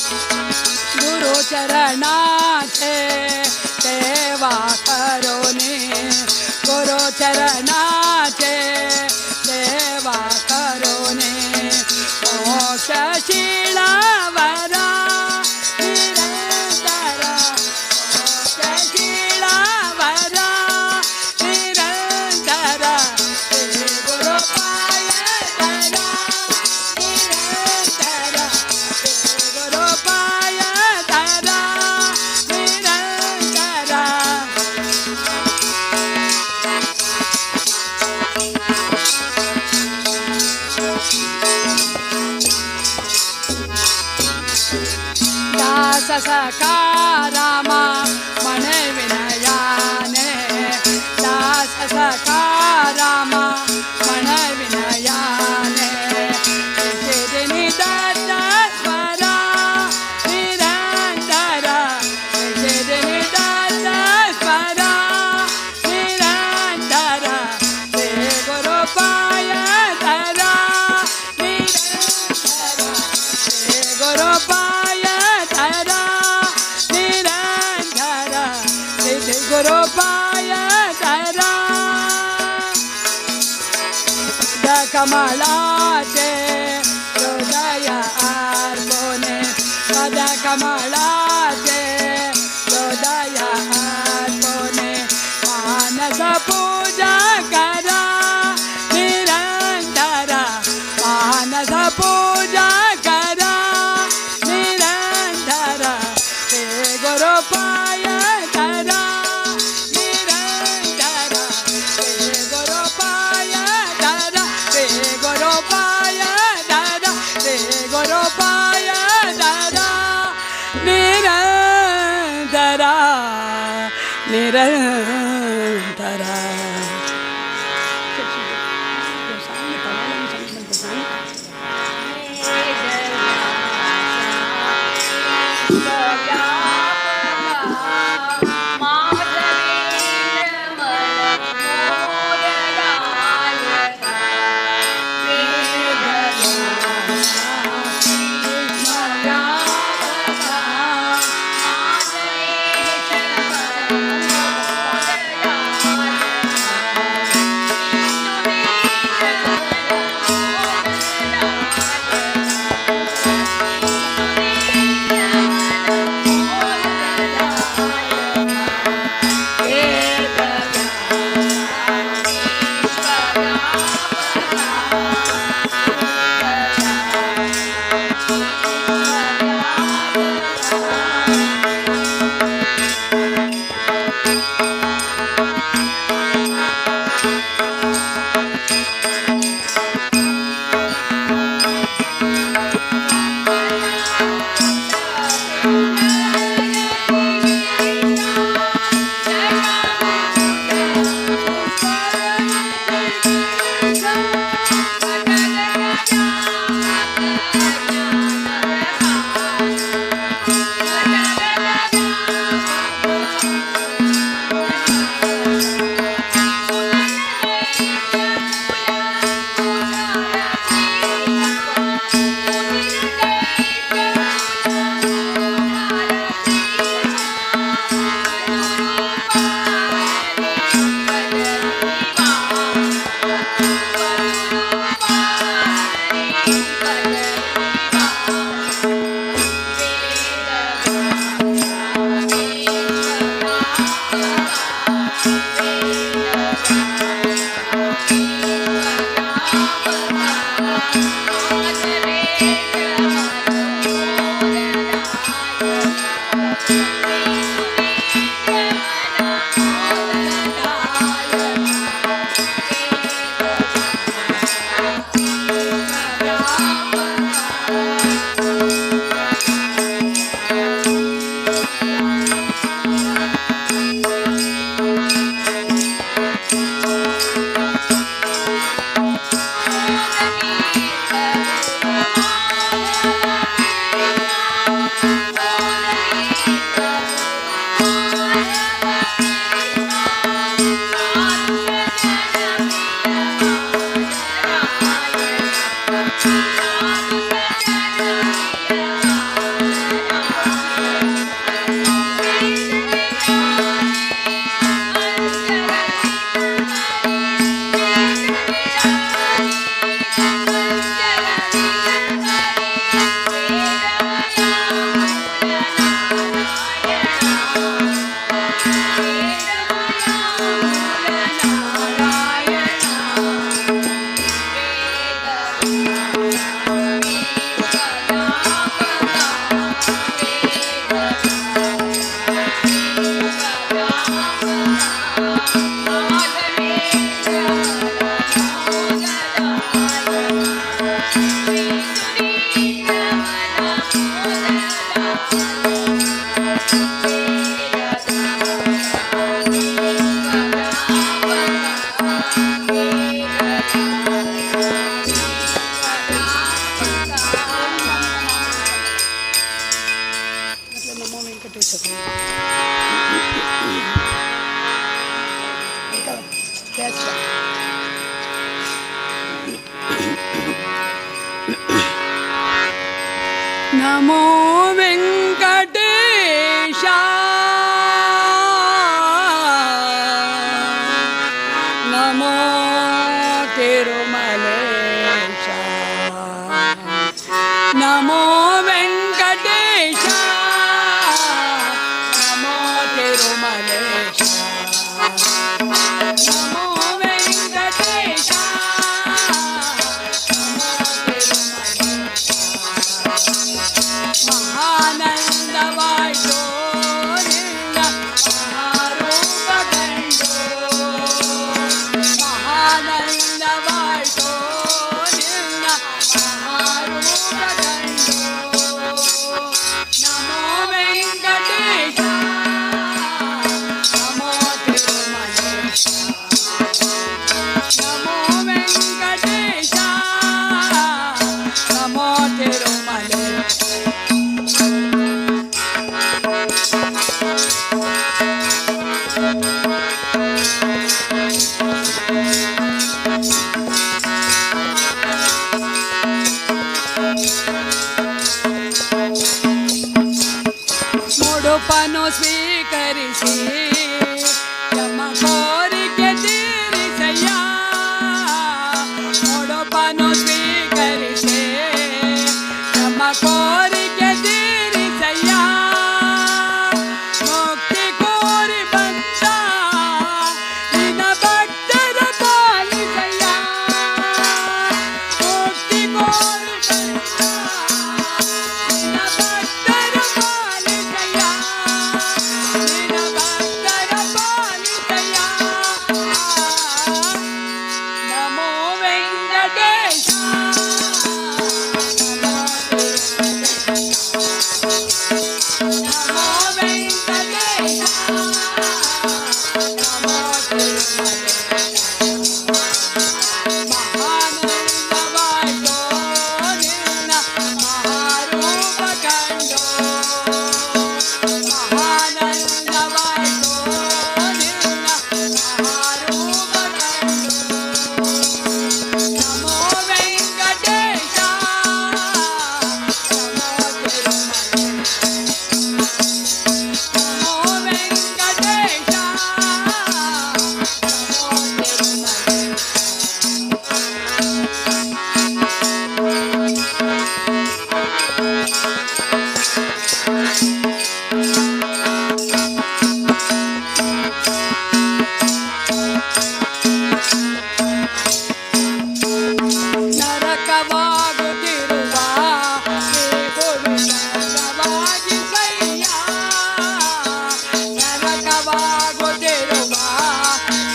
गुरु चरणाचे सेवा करोने गुरु चरणाचे सेवा करोने मोक्षशीला वरा निरंतरा मोक्षशीला वरा निरंतरा ते गुरु पाय दारा निरंतरा ते गुरु पाय दारा निरंतरा दास सकारामा मन विनयाने दास सकारामा मन विनयाने निषेधनि दत्त स्वरा निरंतरा निषेधनि दत्त स्वरा निरंतरा ते गुरु पाय दारा निरंतरा ते गुरु पाय दारा निरंतरा ते गुरु पाय दारा पद कमलाचे हृदय अर्पणे पद कमलाचे हृदय अर्पणे मानस पूजा करा निरंतरा मानस पूजा करा निरंतरा ते गुरु पाय दारा निरंतरा ते गुरु पाय दारा ते गुरु पाय दारा ते गुरु पाय दारा निरंतरा ನಮೋ ವೆಂಕಟೇಶ ನಮೋ ತಿರುಮಲೇಶ ನಮೋ ವೆಂಕಟೇಶ ನಮೋ ತಿರುಮಲೇಶ ನಮೋ ವೆಂಕಟೇಶ ನಮೋ ತಿರುಮಲೇಶ ಮಹಾನಂದವಾಯ್ತು ನಿನ್ನ ಮಹಾರೂಪ ಕಂಡು ಮಹಾನಂದವಾಯ್ತು ನಿನ್ನ ಮಹಾರೂಪ ಕಂಡು ನಮೋ ವೆಂಕಟೇಶ ನಮೋ ತಿರುಮಲೇಶ ನಮೋ ವೆಂಕಟೇಶ ನಮೋ ತಿರುಮಲೇಶ ಮುಡುಪನು ಸ್ವೀಕರಿಸಿ ನಮ್ಮ ಕೋರಿಕೆ ತೀರಿಸಯ್ಯ ಮುಡುಪನು ಸ್ವೀಕರಿಸಿ ನಮ್ಮ ಕೋರಿಕೆ ತೀರಿಸಯ್ಯ ಮುಕ್ತಿ ಕೋರಿ ಬಂದ ನಿನ್ನ ಭಕ್ತರ ಪಾಲಿಸಯ್ಯ ಮುಕ್ತಿ ಕೋರಿ ಬಂದ ನಿನ್ನ ಭಕ್ತರ ಪಾಲಿಸಯ್ಯ ನಿನ್ನ ಭಕ್ತರ ಪಾಲಿಸಯ್ಯ ನಮೋ ವೆಂಕಟೇಶ ನಮೋ ವೆಂಕಟೇಶ ನಮೋ ತಿರುಮಲೇಶ ಮಹಾನಂದವಾಯ್ತು ನಿನ್ನ ಮಹಾರೂಪ ಕಂಡು ಮಹಾನಂದವಾಯ್ತು ನಿನ್ನ ಮಹಾರೂಪ ಕಂಡು ನಮೋ ವೆಂಕಟೇಶ ನಮೋ ತಿರುಮಲೇಶ ನಮೋ ವೆಂಕಟೇಶ ನಮೋ ತಿರುಮಲೇಶ ನರಕವಾಗುತ್ತಿರುವ ಈ ಭೂಮಿ ನರಕವಾಗಿಸಯ್ಯ ನರಕವಾಗುತ್ತಿರುವ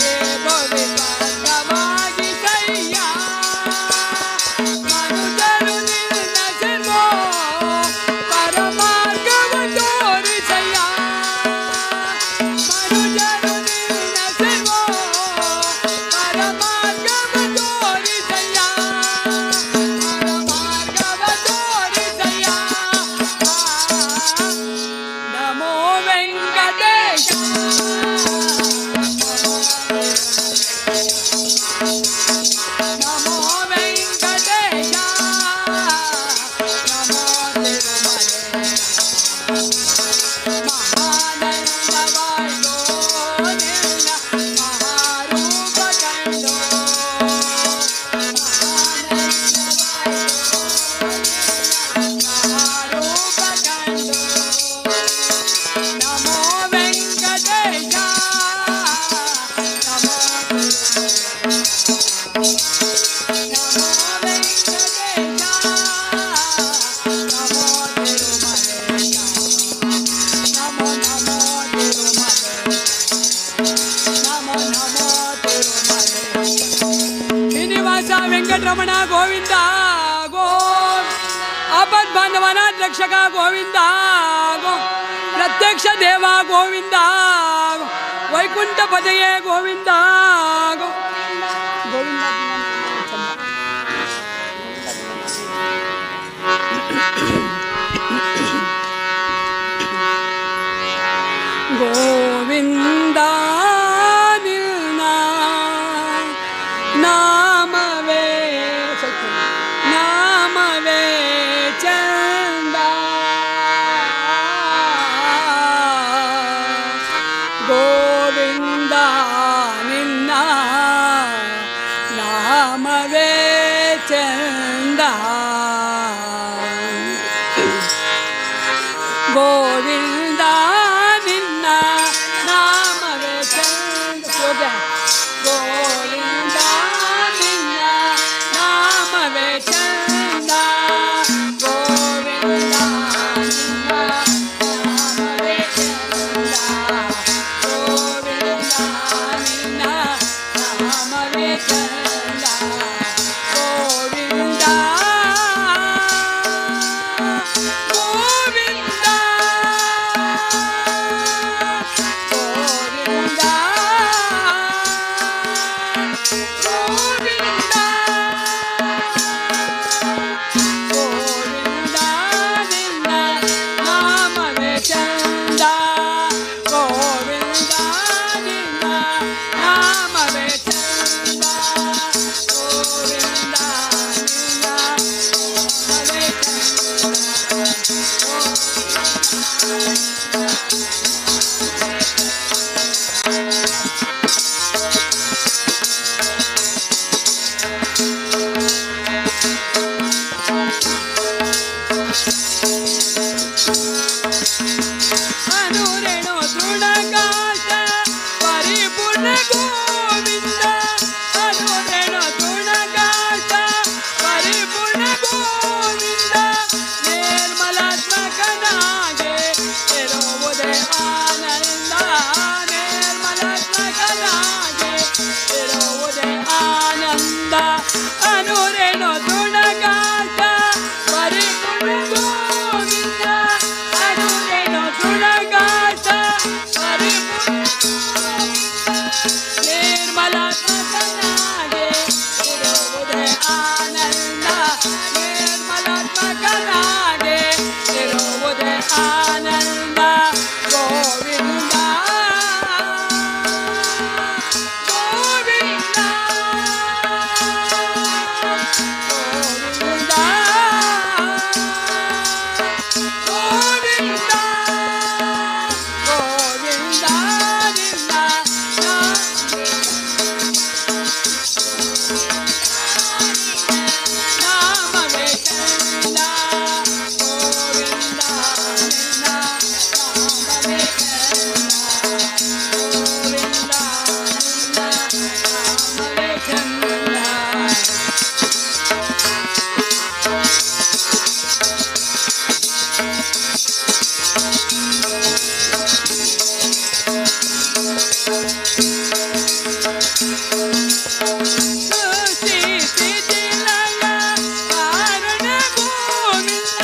ಈ ಭೂಮಿ ನರಕವಾಗಿಸಯ್ಯ ಮನುಜರು ನಿನ್ನ ಸೇರೋ ಪರಮಾರ್ಗವ ತೋರಿಸಯ್ಯ ಮನುಜರು ನಿನ್ನ ಸೇರೋ ಪರಮಾರ್ಗವ ತೋರಿಸಯ್ಯ ಪರಮಾರ್ಗವ ತೋರಿಸಯ್ಯ ನಮೋ ವೆಂಕಟೇಶ ನಮೋ ವೆಂಕಟೇಶ ನಮೋ ತಿರುಮಲೇಶ ಮಹಾನಂದವಾಯ್ತು ನಿನ್ನ ಮಹಾರೂಪ ಕಂಡು ಮಹಾನಂದವಾಯ್ತು ನಿನ್ನ ಮಹಾರೂಪ ಕಂಡು ನಮೋ ವೆಂಕಟೇಶ ನಮೋ ನಮೋ ವೆಂಕಟೇಶ ನಮೋ ತಿರುಮಲೇಶ ನಮೋ ನಮೋ ತಿರುಮಲೇಶ ನಮೋ ನಮೋ ತಿರುಮಲೇಶ ಶ್ರೀನಿವಾಸ ವೆಂಕಟರಮಣ ಗೋವಿಂದ ಗೋ ಆಪದ್ ಬಾಂಧವನಾಥ ರಕ್ಷಕ ಗೋವಿಂದ ಗೋ ಪ್ರತ್ಯಕ್ಷ ದೇವ ಗೋವಿಂದ ಗೋ ವೈಕುಂಠ ಪದಯೇ ಗೋವಿಂದ ಗೋ ಗೋವಿಂದ ಗೋವಿಂದ ನಿನ್ನ ನಾಮವೇ ಚಂದ ಚಂದ ಗೋವಿಂದ ನಿನ್ನ ನಾಮವೇ ಚಂದ ಗೋವಿಂದ ನಿನ್ನ ನಾಮವೇ ಚಂದ ಗೋವಿಂದ ನಿನ್ನ ನಾಮವೇ ಚಂದ ಗೋವಿಂದ ನಿನ್ನ ನಾಮವೇ ಚಂದ ಗೋವಿಂದ ಗೋವಿಂದ ಗೋವಿಂದ ಗೋವಿಂದ ಗೋವಿಂದ ನಿನ್ನ ನಾಮವೇ ಚಂದ ಗೋವಿಂದ ನಿನ್ನ ನಾಮವೇ ಚಂದ ಗೋವಿಂದ ನಿನ್ನ ನಾಮವೇ ಅನುರೇಣು ತೃಣಕಾಶ ಪರಿಪೂರ್ಣ ಗೋವಿಂದ ಅನುರೇಣು ತೃಣಕಾಶ ಪರಿಪೂರ್ಣ ಗೋವಿಂದ ನಿರ್ಮಲಾತ್ಮಕನಾಗೆ ಇರುವುದೇ ಆನಂದ ನಿರ್ಮಲಾತ್ಮಕನಾಗೆ ಇರುವುದೇ ಆನಂದ ಅನುರೇಣು ತೃಣಕಾಶ ಪರಿಪೂರ್ಣ ಗೋವಿಂದ ಅನುರೇಣು ತೃಣಕಾಶ ಪರಿಪೂರ್ಣ ನಿರ್ಮಲಾತ್ಮಕನಾಗೆ ಇರುವುದೇ ಆನಂದ ನಿರ್ಮಲಾತ್ಮಕನಾಗೆ ಇರುವುದೇ ಆನಂದ ಗೋವಿಂದ ಗೋವಿಂದ ಗೋವಿಂದ ಗೋವಿಂದ ಗೋವಿಂದ ನಿನ್ನ ನಾಮವೇ ಚಂದ ಗೋವಿಂದ ನಿನ್ನ ನಾಮವೇ ಚಂದ ಗೋವಿಂದ ನಿನ್ನ ನಾಮವೇ ಚಂದ ಸೃಷ್ಟಿ ಸ್ಥಿತಿ ಲಯ ಕಾರಣ ಗೋವಿಂದ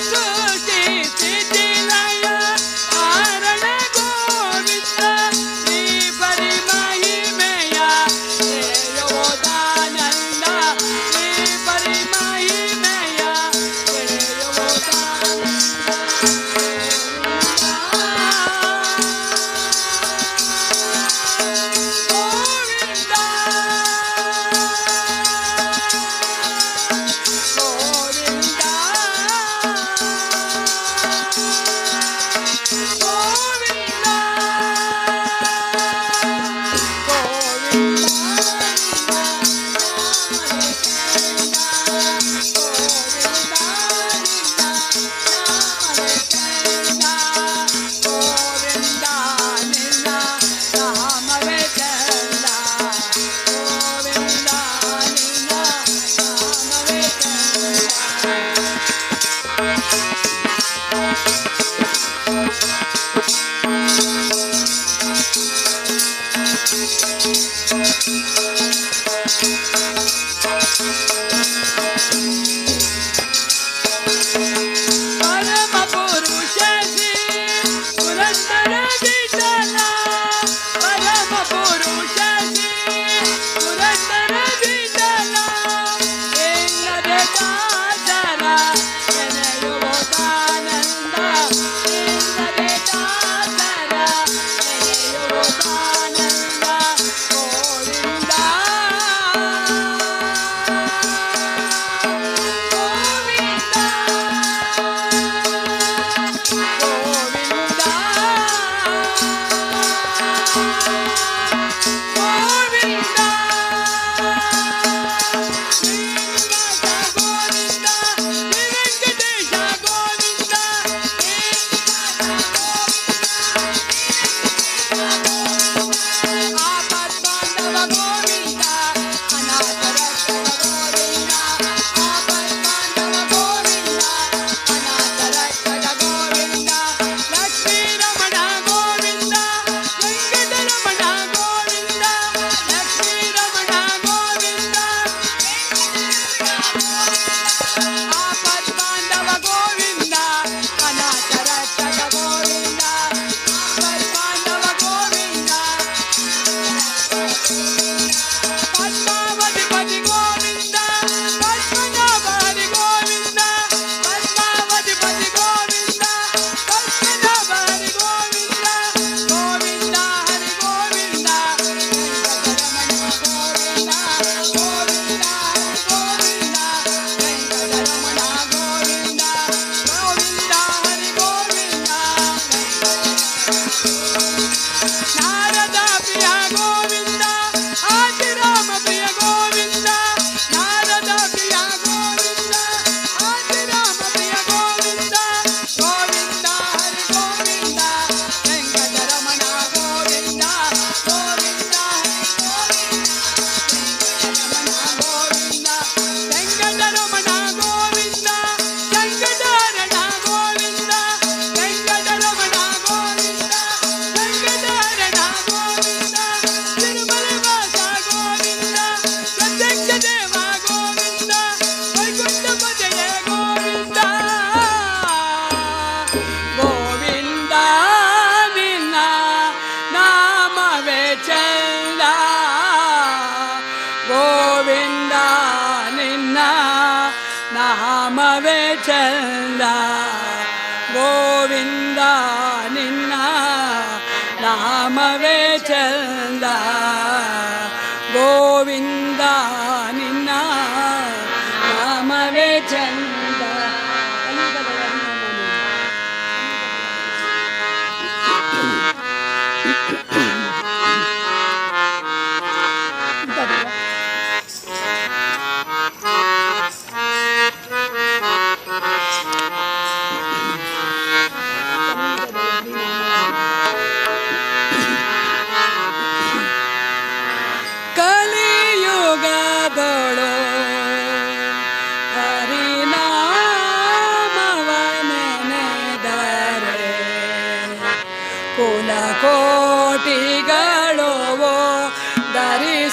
ಸೃಷ್ಟಿ ಸ್ಥಿತಿ ಲಯ ಕಾರಣ ಗೋವಿಂದ ಶ್ರೀ ಪರಿಮಹಿಮೆಯ ಶ್ರೇಯೋದಾನಂದ ಶ್ರೀ ಪರಿಮಹಿಮೆಯ ಗೋವಿಂದ ಗೋವಿಂದ ಗೋವಿಂದ ಗೋವಿಂದ ನಿನ್ನ ನಾಮವೇ ಚಂದ ಗೋವಿಂದ ನಿನ್ನ ನಾಮವೇ ಪರಮ ಪುರುಷ ಶ್ರೀ ಪುರಂದರ ವಿಠಲ ಪರಮ ಪುರುಷ ಶ್ರೀ ಪುರಂದರ ವಿಠಲ ಎಲ್ಲದೆ ದಾಸರ ನೆನೆಯುವುದಾನಂದ ಎಲ್ಲದೆ ದಾಸರ ನೆನೆಯುವುದಾನಂದ ಗೋವಿಂದ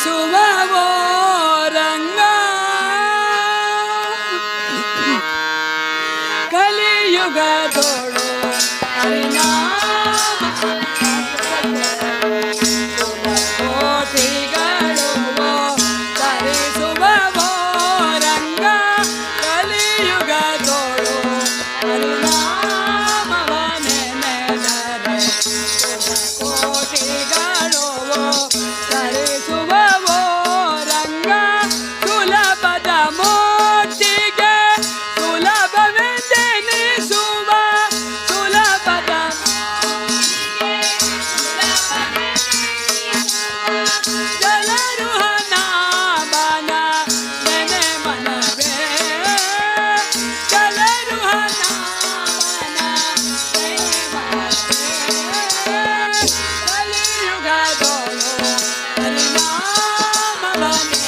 ಧರಿಸುವವೋ ರಂಗ ಕಲಿಯುಗದೋಳು ಕೋಟಿಗಳು ಧರಿಸುವವೋ ರಂಗ ಕಲಿಯುಗದೋಳು ಹರಿನಾಮವನೆ ನೆನೆದರೆ ಕೋಟಿಗಳು ಧರಿಸುವವೋ ರಂಗ ಸುಲಭದ ಮೂರ್ತಿಗೆ ಸುಲಭವೆಂದೆನಿಸುವ ಸುಲಭದ ಜನರು ಹನಾಮನ ನೆನೆ ಮನವೇ ಜನರು ಹನಾಮನ ನೆನೆ ಮನವೇ ಕಲಿಯುಗದೋಳು ಹರಿನಾಮವನೆ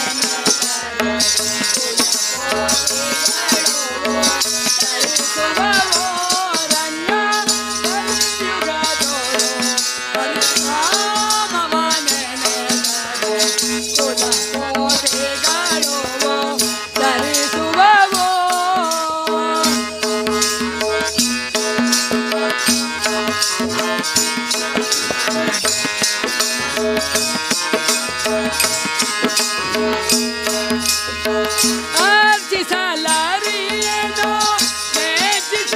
ಧರಿಸುವವೋ ರಂಗ ಕಲಿಯುಗದೋಳು ಹರಿನಾಮವನೆ ಕೋಟಿಗಳು ಧರಿಸುವವೋ ಅರ್ಜಿಸಲಾರಿಯೇನೋ ಮೆಚ್ಚಿಸಲಾರಿಯೇನೋ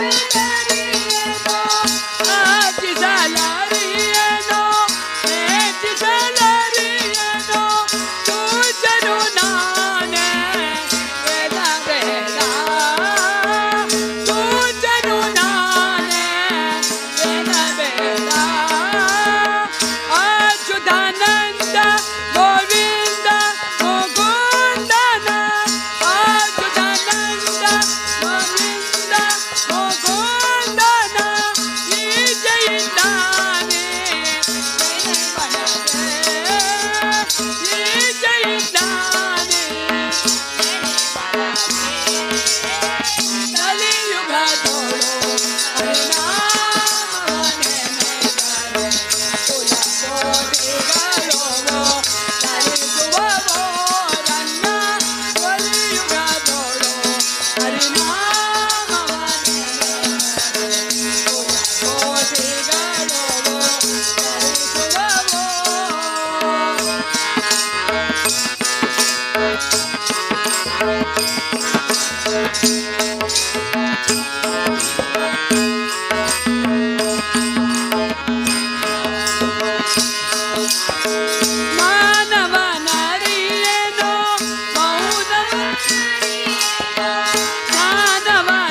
ಅರ್ಜಿಸಲಾರಿಯೇನೋ ಮೆಚ್ಚಿಸಲಾರಿಯೇನೋ ಸೂಚನು ನಾನೇ ವೇದ ಬೇಡ ಸೂಚನು ನಾನೇ ವೇದ ಬೇಡ ಅಚ್ಯುತಾನಂದ ಗೋವಿಂದ ಮುಕುಂದನ ಅಚ್ಯುತಾನಂದ ಗೋವಿಂದ ಮುಕುಂದನ ಈಚೆಯಿಂದಾನೆ ಈಚೆಯಿಂದಾನೆ ಕಲಿಯುಗದೋಳು ಹರಿನಾಮವನೆ ಕೋಟಿಗಳು ಧರಿಸುವವೋ ರಂಗ ಕಲಿಯುಗದೋಳು ಹರಿನಾಮವನೆ ಕೋಟಿಗಳು ಧರಿಸುವವೋ ಮಾನವನರಿಯೇನೋ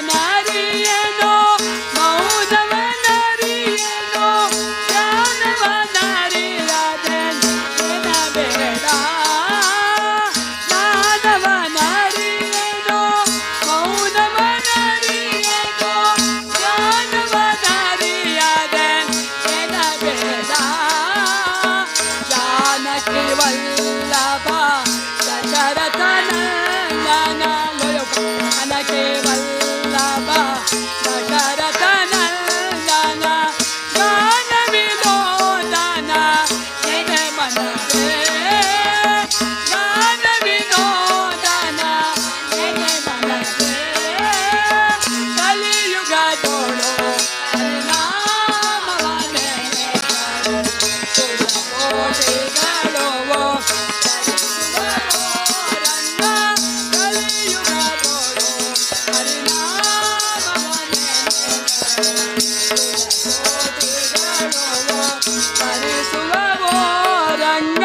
ಮಾನವನರಿಯೇನೋ ಮೌನವನರಿಯೇನೋ ಜ್ಞಾನವನರಿಯದೆ ನೆನಬೇಡ ಮಾನವನರಿಯೇನೋ ಮೌನವನರಿಯೇನೋ ಜ್ಞಾನವನರಿಯದೆ ನೆನಬೇಡ ಜಾನಕಿ ವಲ್ಲಭ ದಶರಥ ನಂದನ ಜಾನಕಿ ವಲ್ಲಭ ದಶರಥ ನಂದನ ಗಾನ ವಿನೋದನ ನೆನೆ ಮನವೇ ಗಾನ ವಿನೋದನ ನೆನೆ ಮನವೇ ಕಲಿಯುಗದೋಳು ಹರಿನಾಮವನೆ ಕೋಟಿಗಳು ಧರಿಸುವವೋ ರಂಗ ಕಲಿಯುಗದೋಳು ಹರಿನಾಮವನೆ ಕೋಟಿಗಳು ಧರಿಸುವವೋ ರಂಗ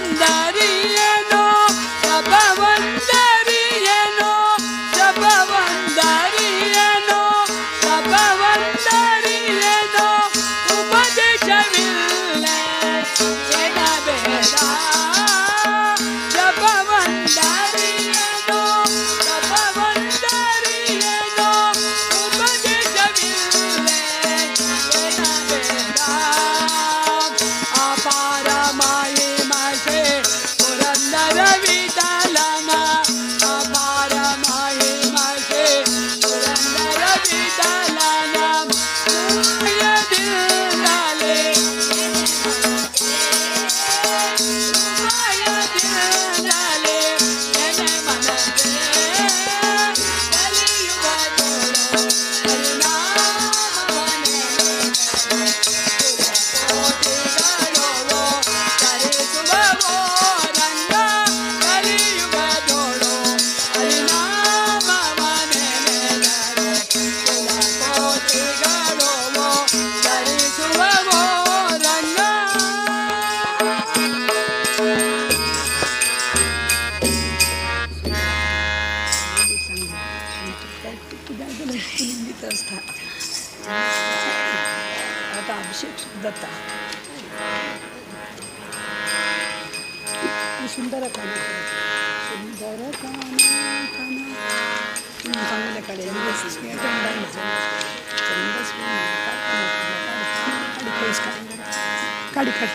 ಜಪವಂದರಿಯೇನೋ ಜಪವಂದರಿಯೇನೋ ಜಪವಂದರಿಯೇನೋ ಜಪವಂದರಿಯೇನೋ ಉಪದೇಶವಿಲ್ಲ ಎಡಬೇಡ ಜಪವಂದರಿಯೇನೋ ಜಪವಂದರಿಯೇನೋ ಉಪದೇಶವಿಲ್ಲ ಎಡಬೇಡ ಅಪಾರ ಮಾಯಿ ಸುಂದರ ಕಾಣ ಸುಂದರ ಕಾಣ ಕಾಣ चांगल्या कडे काढी काढ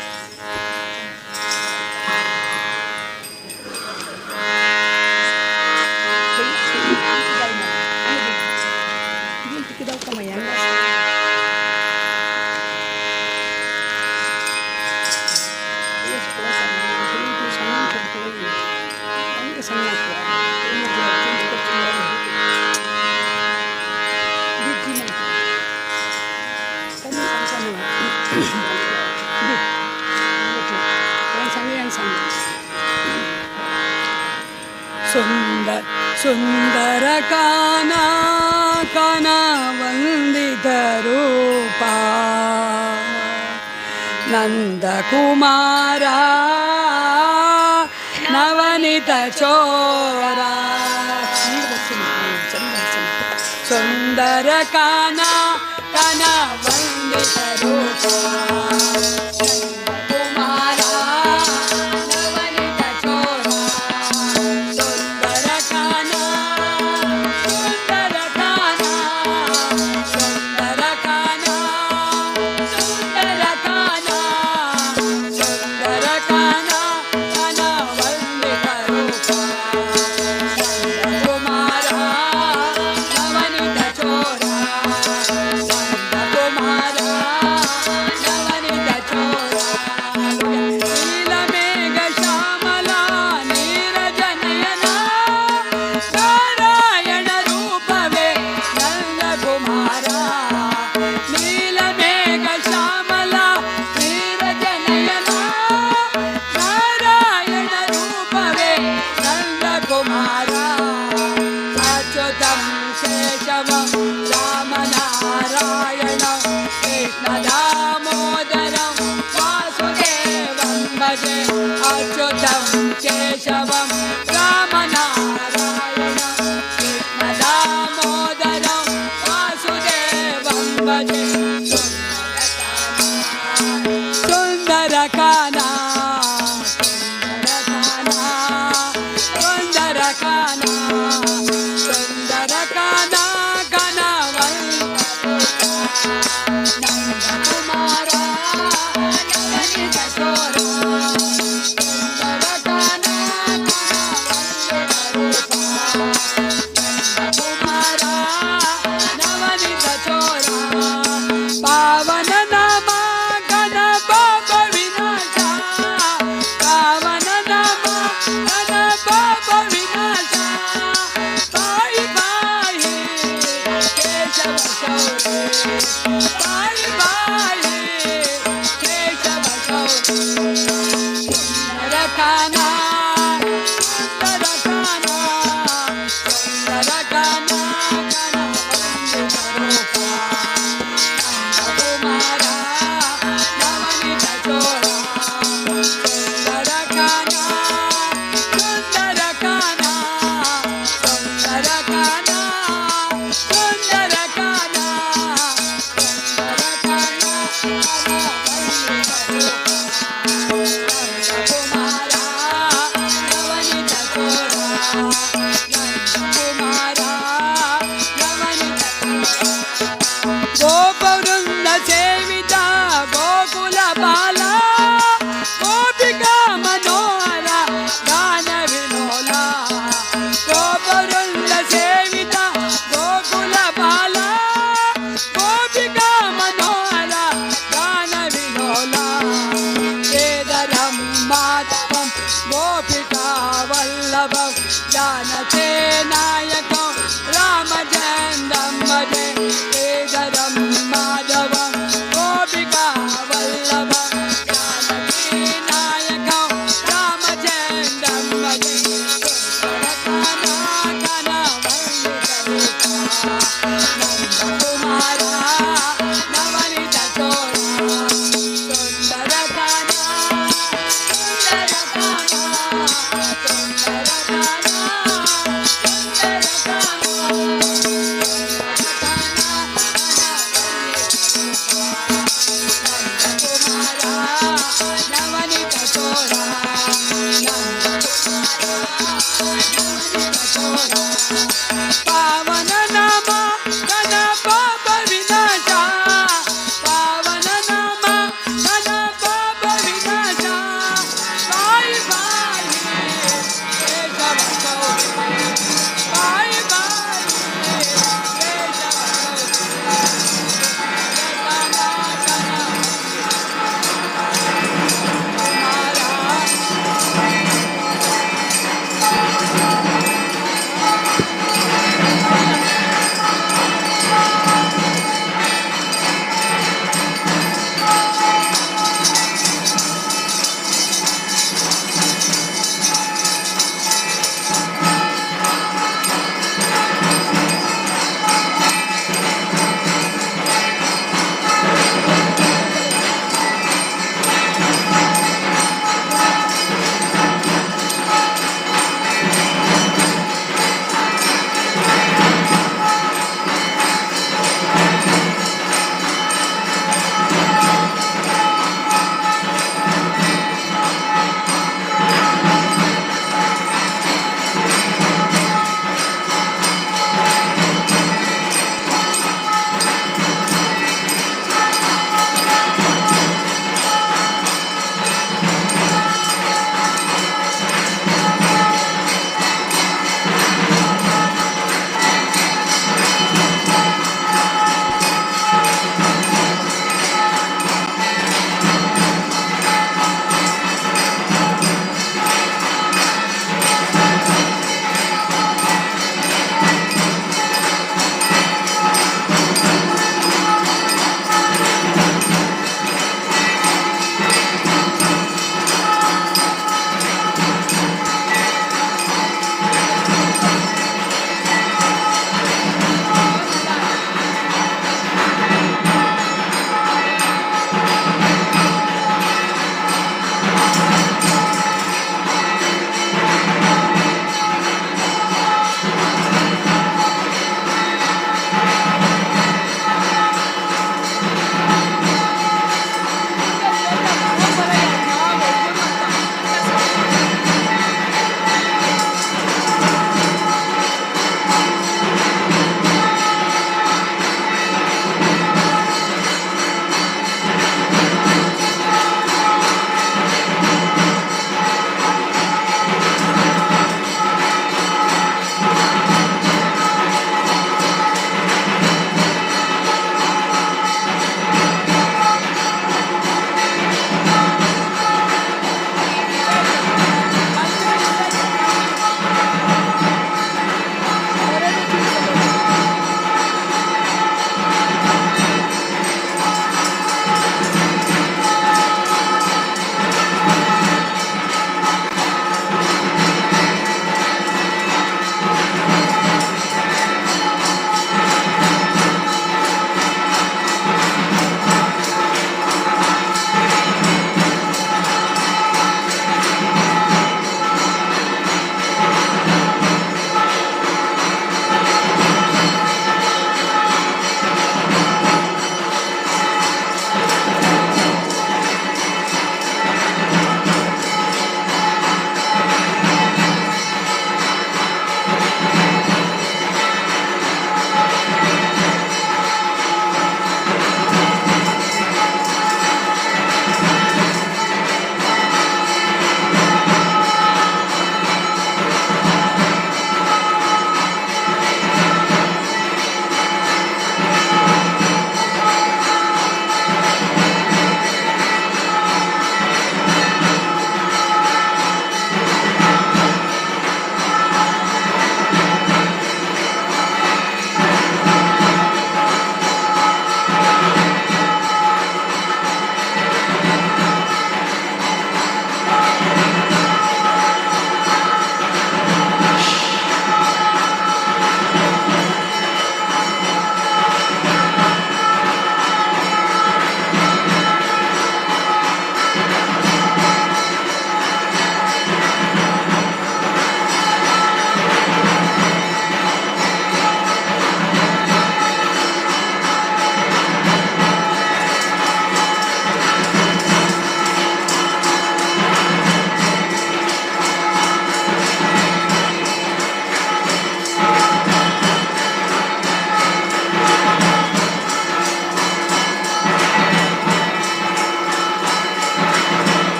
सुंदर सुंदर काना काना वंदित रूपा नंद कुमारा नवनीत चोरा सुंदर काना काना वंदित रूपा केशवं रामनारायणं कृष्णदामोदरं वासुदेवं भजे सुन्दरकाना सुन्दरकाना सुन्दरकाना नन्दकुमारा नवनीत चोरा जानते नायकं रामचन्द्रं भजे श्रीधरं माधवं गोपिका वल्लभं जानते नायकं रामचन्द्रं भजे नन्दकुमारा नवनीत चोरा सुन्दरकाना सुन्दरकाना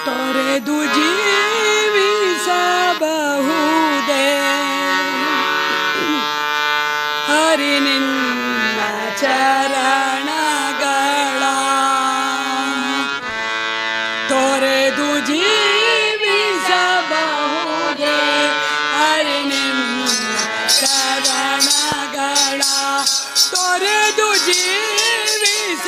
ತೊರೆದು ಜೀವಿಸಬಹುದೇ ಹರಿ ನಿನ್ನ ಚರಣಗಳ ತೊರೆದು ಜೀವಿಸಬಹುದೇ ಹರಿ ನಿನ್ನ ಚರಣಗಳ ತೊರೆದು ಜೀವಿಸಬಹುದೇ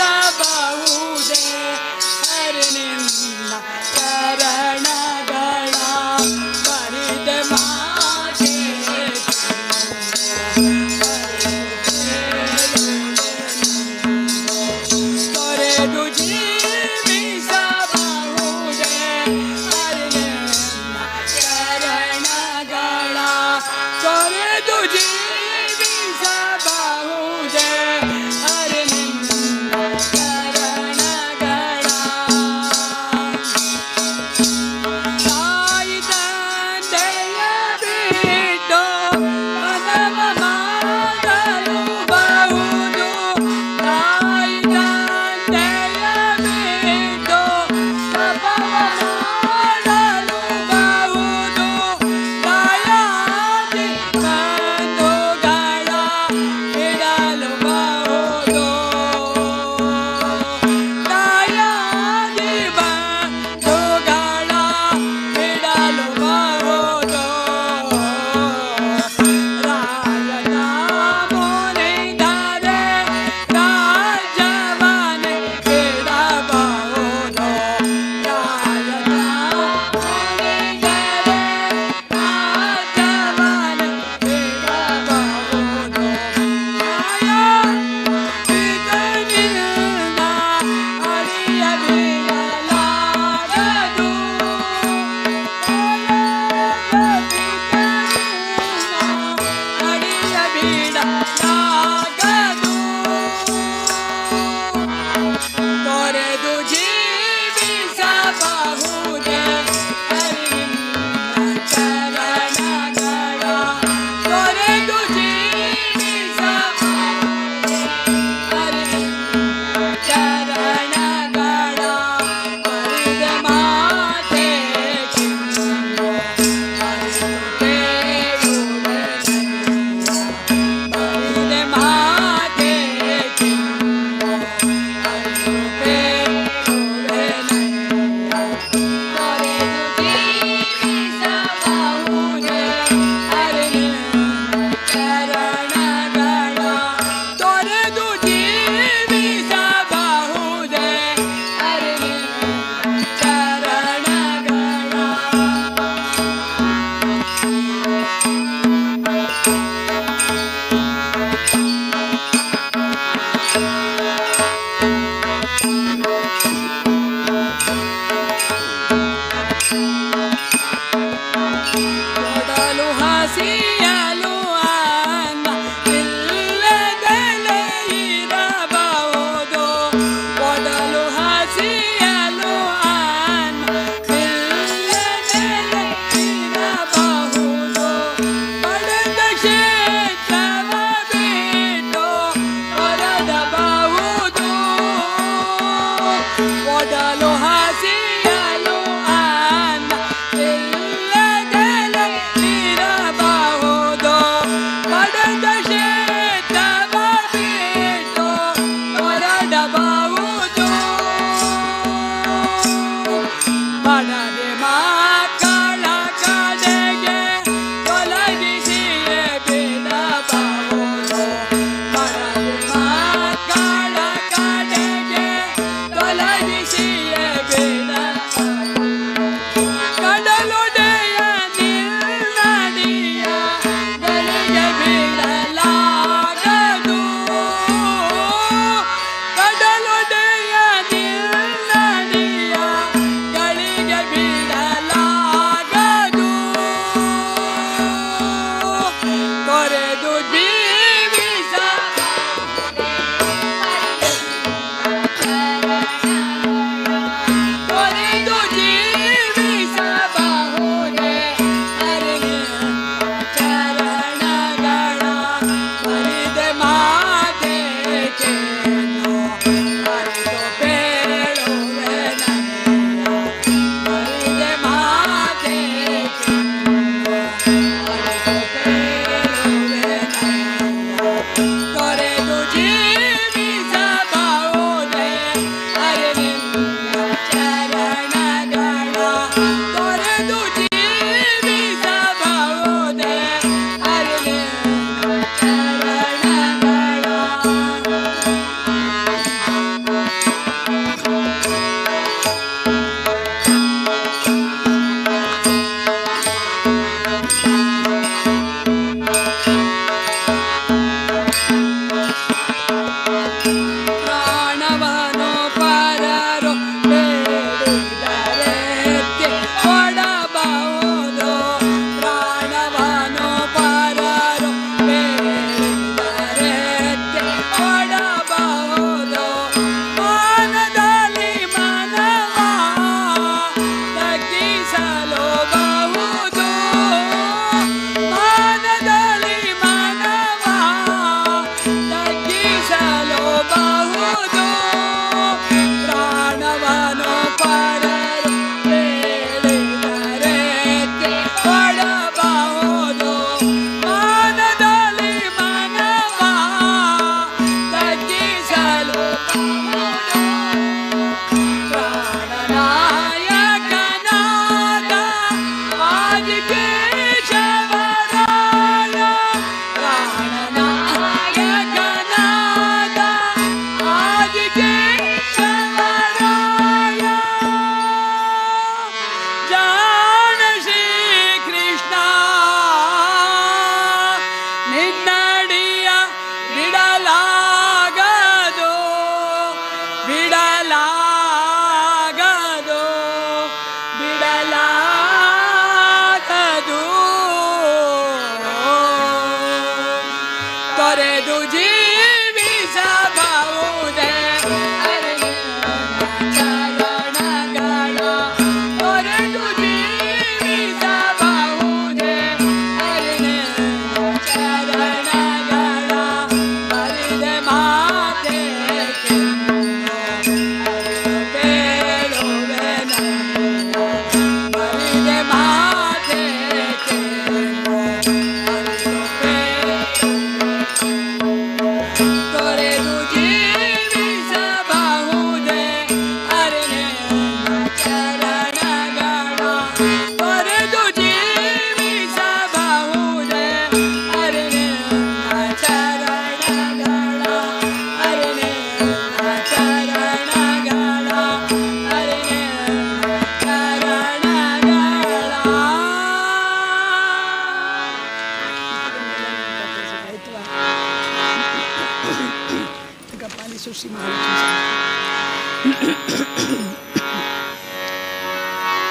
ಹರಿ ನಿನ್ನ ಚರಣಗಳ ಬರಿದ ಮಾತೆ ತೊರೆದು ಜೀವಿಸಬಹುದೇ ಹರಿ ನಿನ್ನ ಚರಣಗಳ ತೊರೆದು ಜೀವಿಸಬಹುದೇ ಹರಿ ನಿನ್ನ ಚರಣಗಳ ತಾಯಿ ತಂದೆಯ ಬಿಟ್ಟು ಮನವ ಮಾಡಲು ಬಹುದು ತಾಯಿ ತಂದೆಯ ಬಿಟ್ಟು ತಪವ ಮಾಡಲು ಬಹುದು ತಾಯಾದಿ ಬಂಧುಗಳ ಬಿಡಲು ಬಹುದು ತಾಯಾದಿ ಬಂಧುಗಳ ಬಿಡಲು ಬಹುದು ರಾಯನ ಮುನಿದರೆ ರಾಜವನೆ ಬಿಡಬಹುದು ರಾಯನ ಮುನಿದರೆ ರಾಜವನೆ ಬಿಡಬಹುದು ಮಾಯಾ ಪಿತನಿಲ್ಲ ಅರಿಯ ಬಿಡಲಾಗದು ಅರಿಯ ಬಿಡಲಾಗದು ತೊರೆದು ಜೀವಿಸಬಹುದೇ ಹರಿ ನಿನ್ನ ಚರಣಗಳ ತೊರೆದು ಜೀವಿಸಬಹುದೇ ಹರಿ ನಿನ್ನ ಚರಣಗಳ ಬರಿದ ಮಾತೆ ಚಿನ್ನು ಅರಿತು ಬೇಡುವೆ ಬರಿದ ಮಾತೆ ಚಿನ್ನು ಅರಿತು ಬೇಡುವೆ ತೊರೆದು ಜೀವಿಸಬಹುದೇ ಹರಿ ನಿನ್ನ ಚರಣಗಳ ತೊರೆದು ಜೀವಿಸಬಹುದೇ ಹರಿ ನಿನ್ನ ಚರಣಗಳ ಕೊಡಲು ಹಸಿಯಲು ಅನ್ನ ಇಲ್ಲದಲೇ ಇರಬಹುದು ಕೊಡಲು ಹಸಿಯಲು ಅನ್ನ ಇಲ್ಲದಲೇ ಇರಬಹುದು ಪಡೆದ ಕ್ಷೇತ್ರವ ಬಿಟ್ಟು ಹೊರಡಬಹುದು ಕೊಡಲು ಹಸಿಯಲು ಅನ್ನ ಇಲ್ಲದಲೇ ಇರಬಹುದು ಪಡೆದ ಕ್ಷೇತ್ರವ ಬಿಟ್ಟು ಹೊರಡಬಹುದು ಪಡದೆ ಮಕ್ಕಳ ಕಡೆಗೆ ತೊಲಗಿಸಿಯೇ ಬಿಡಬಹುದು ಪಡದೆ ಮಕ್ಕಳ ಕಡೆಗೆ ತೊಲಗಿಸಿಯೇ ಬಿಡಬಹುದು ಕಡಲೊಡೆಯ ನಿನ್ನಡಿಯ ಗಳಿಗೆ ಬಿಡಲಾಗದು ಕಡಲೊಡೆಯ ನಿನ್ನಡಿಯ ಗಳಿಗೆ ಬಿಡಲಾಗದು ತೊರೆದು ಜೀವಿಸ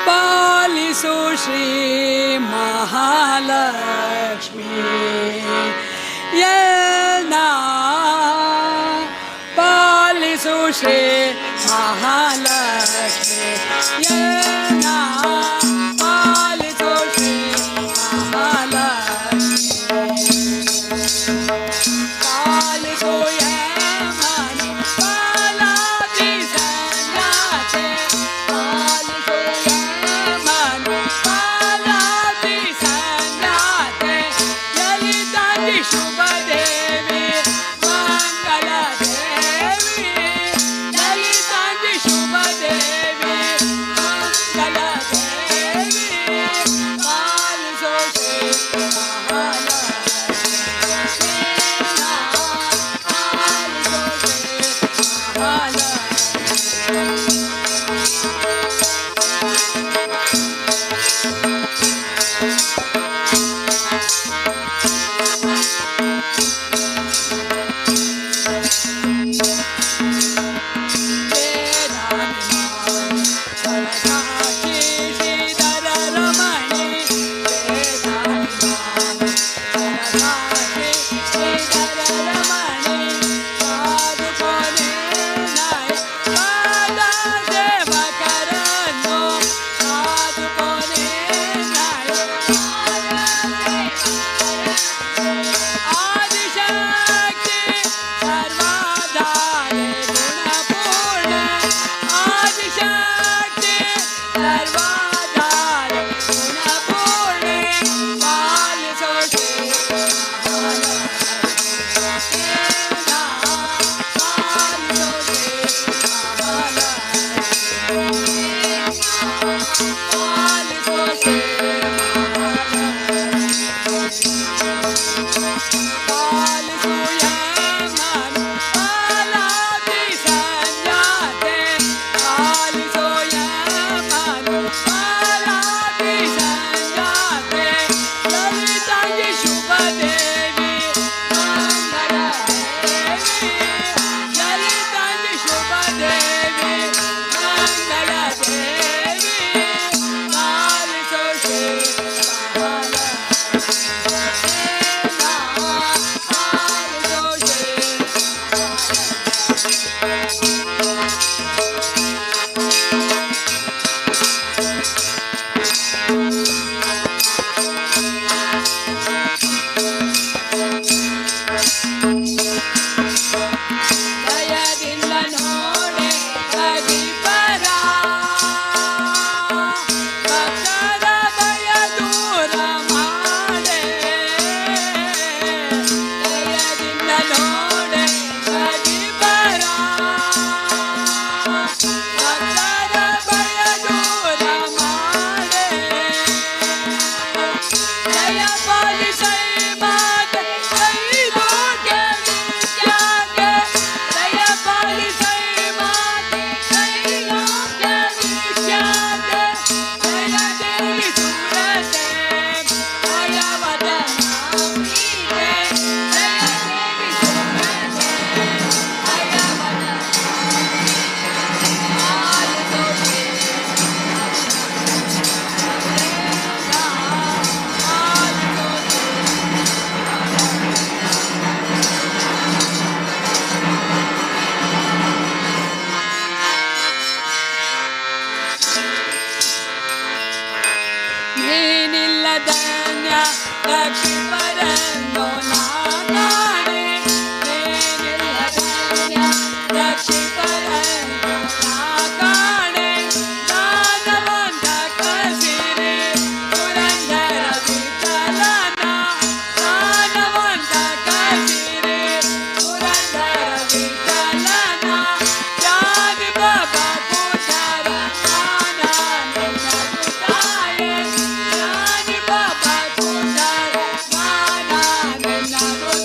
ಪಾಲಿಸು ಶ್ರೀ ಮಹಾಲಕ್ಷ್ಮಿ ಎನ್ನ ಪಾಲಿಸು ಶ್ರೀ ಮಹಾಲಕ್ಷ್ಮಿ ಎನ್ನ ಪಾಲಿಸು ಶ್ರೀ ಮಹಾಲಕ್ಷ್ಮಿ ಪಾಲಿಸು ಯಮನು ಪಾಲಾದಿ ಸಂಗಾತೆ ಪಾಲಿಸು ಯಮನು ಪಾಲಾದಿ ಸಂಗಾತೆ ಲಲಿತಾಂಗಿ ಶುಭ ದೇವಿ ಮಂಗಳ ದೇವಿ ಲಲಿತಾಂಗಿ ಶುಭ ದೇವಿ ಮಂಗಳ ದೇವಿ ಪಾಲಿಸು ಶ್ರೀ ಮಹಾಲಕ್ಷ್ಮಿ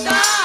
Baba,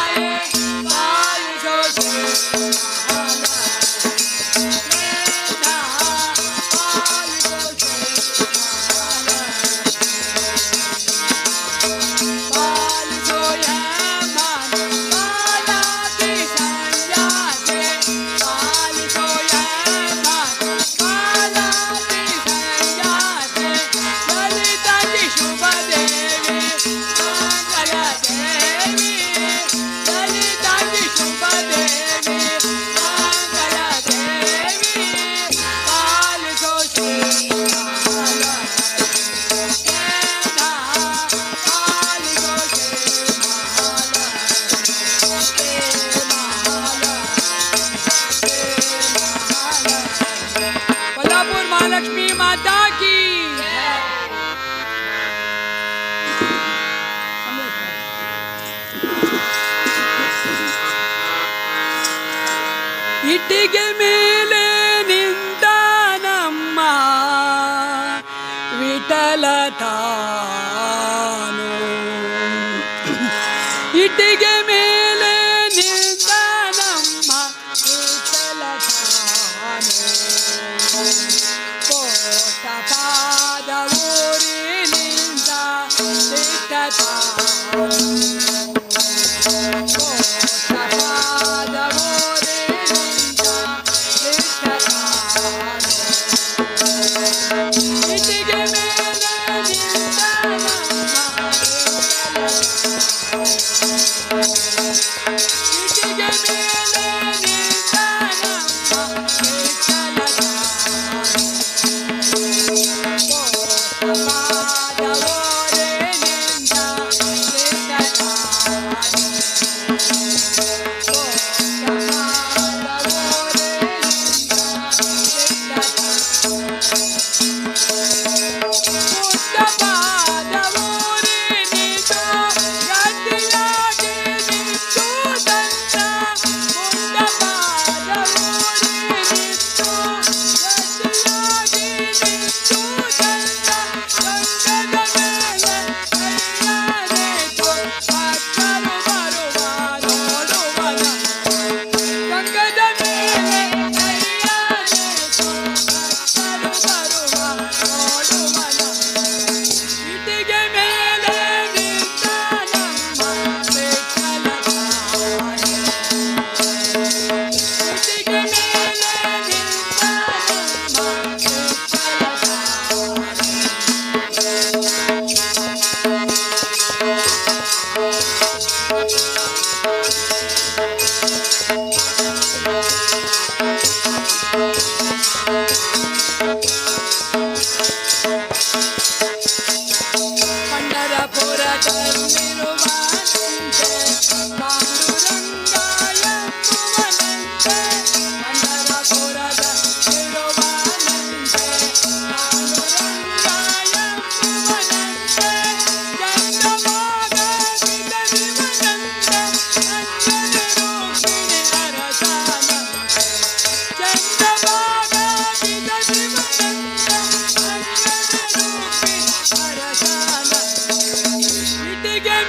महालक्ष्मी माता की ಇಟ್ಟಿಗೆ ಮೇಲೆ ನಿಂತ ನಮ್ಮ ವಿಠಲ ತಾನು ಇಟ್ಟಿಗೆ ಮೇಲೆ ನಿಂತ ನಮ್ಮ ವಿಠಲ ತಾನು ಕೋಟ ಪಾದ ಊರಿನಿಂದ ಇಟ್ಟ ತಾನು Get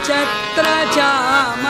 ಛತ್ರ ಚಾಮ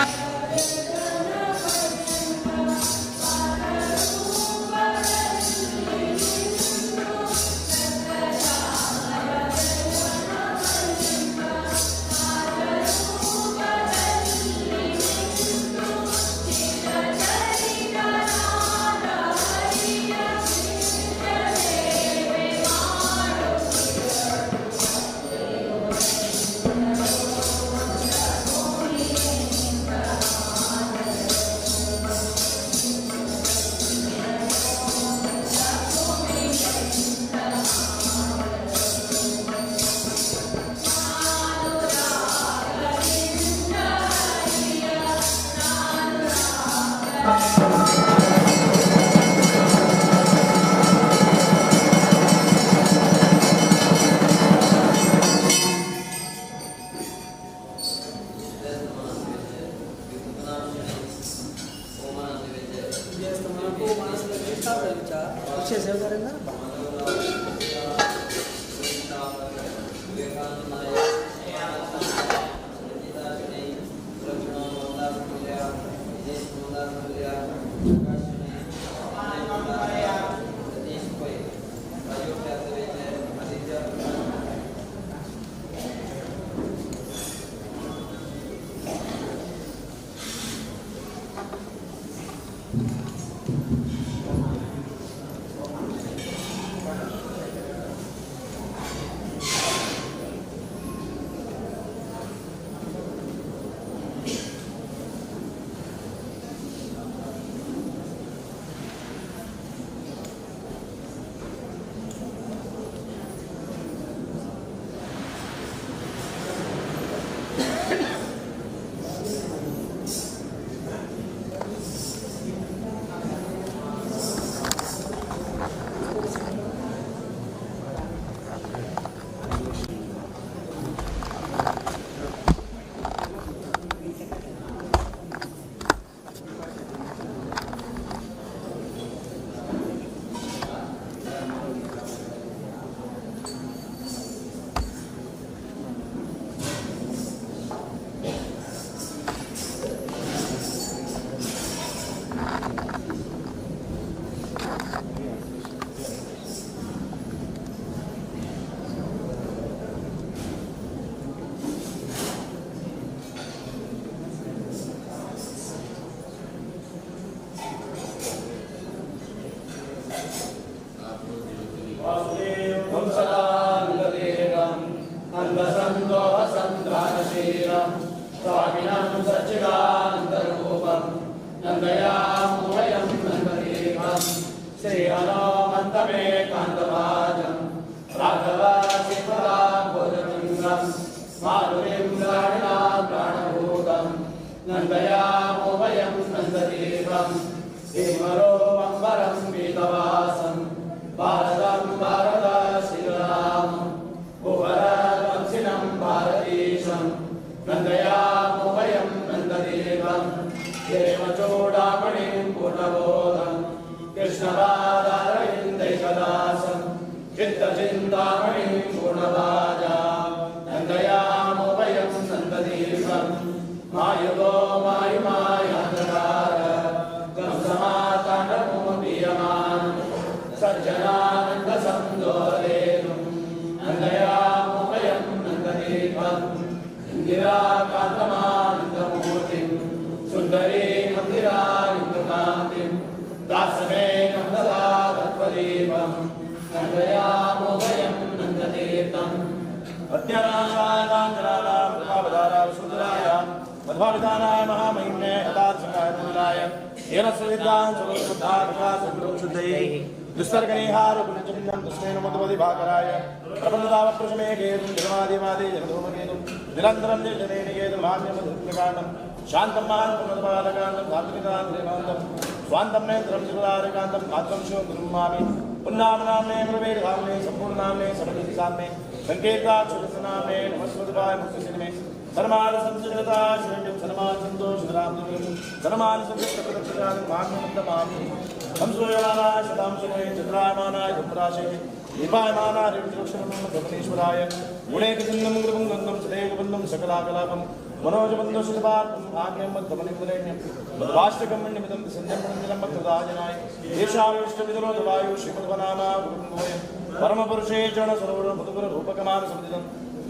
मनोजबन्धुशिल्पार्थं भाग्यं मद्गमनिमुलेण्यं मद्वाष्टकमण्यमिदं सञ्जन्मण्डलं मद्गदाजनाय येषाविष्टविदुरोधवायु श्रीमद्वनामा गुरुन्दोयं परमपुरुषे चरणसरोवरमधुगुरुरूपकमानं समदिदं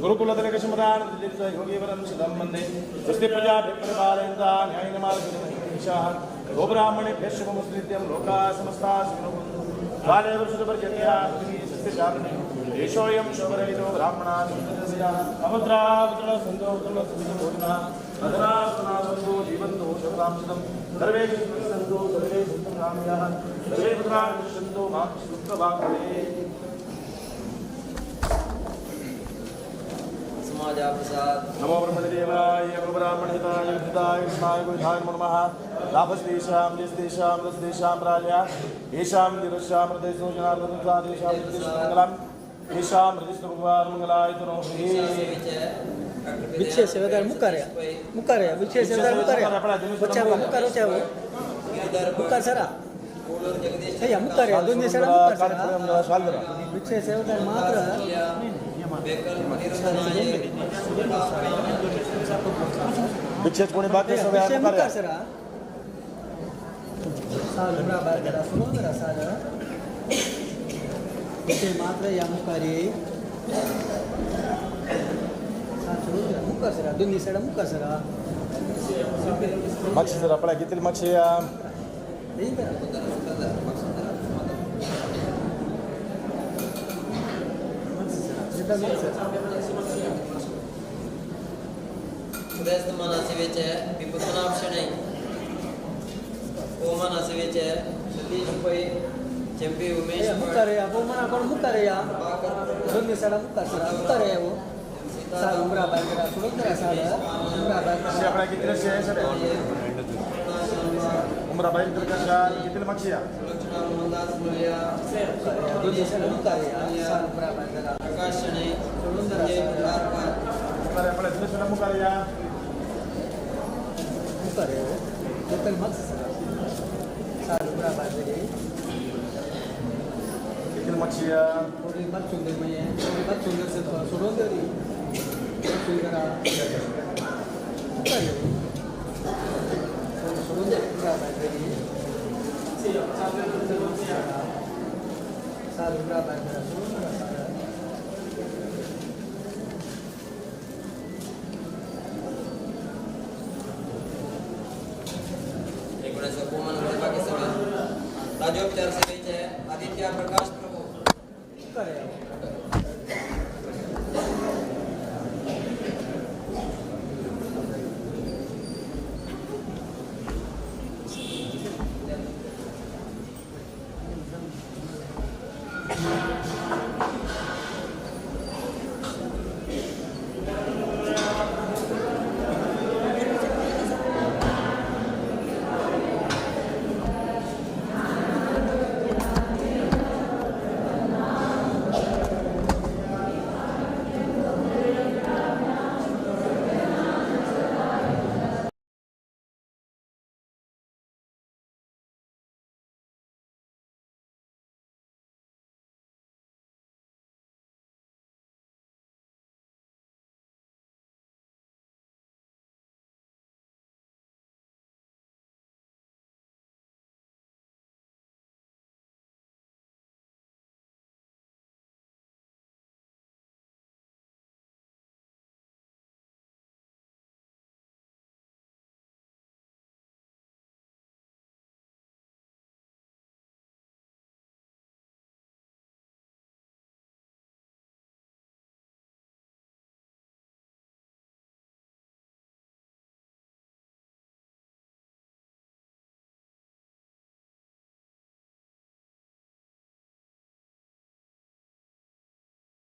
गुरुकुलतिलकशमदान योगीवरं सिद्धं वन्दे स्वस्ति प्रजाभिप्रपालयन्ता न्यायिनमार्गदर्शः गोब्राह्मणेभ्यः शुभमुस्नित्यं लोकाः समस्ताः सुखिनो भवन्तु काले वर्षदपर्यन्त्या सत्यशालिनी देशोऽयं शोभरहितो ब्राह्मणाः सन्ततस्याः अमुद्रावतरणसन्दोषणसुखिनोर्णः अधरासनासन्दो जीवन्तो शतांशतं सर्वे सन्तु सर्वे सन्तु काम्याः सर्वे पुत्राः दृश्यन्तो मां सुप्रभाते नमो ब्रह्मदेवाय ब्रह्महिताय हिताय कृष्णाय गोविन्दाय नमः लाभस्तेषां यस्तेषां रसतेषां राजा येषां दिरस्यां हृदयसो जनार्दनसादेषां मङ्गलम् येषां हृदिष्टभगवान् मङ्गलाय तनो विच्छे सेवादार मुकार्या विच्छे सेवादार मुकार्या बचावो मुकारो चावो मुकार सरा सही मुकार्या दोन्ही सरा मुकार सरा विच्छे सेवादार मात्र विच्छेद कोणी बाकी सगळे मुकार सरा साल बराबर करा सुंदर साल विच्छे मात्र या मुकारी मुकार सरा दोन्ही सरा मुकार सरा मागची जर आपल्या किती मागची मनाचे वेच आहे विपुतना ऑप्शन आहे ओमनाचे वेच आहे सतीश पै चंपी उमेश मुकारेया ओमना कोण मुकारेया दोन्ही सडा मुकारेया वो साल उमरा बांगरा सुंदर साल उमरा बांगरा आपल्या किती रशी आहे सर उमरा बाई कशा किती मागची दोन्ही सडा मुकारेया साल उमरा बांगरा प्रकाश शने सुंदर आपल्या दुसऱ्या मुकाया मुकारेया वो टोटल मक्स साल उमरा बांगरा किती मागची थोड़ी बात सुंदर में है थोड़ी बात सुंदर से सुंदर ही सुंदर सुंदर पूरा बैटरी साल पूरा बैटरी सुंदर राज्योपचार से आदित्य प्रकाश प्रभु करे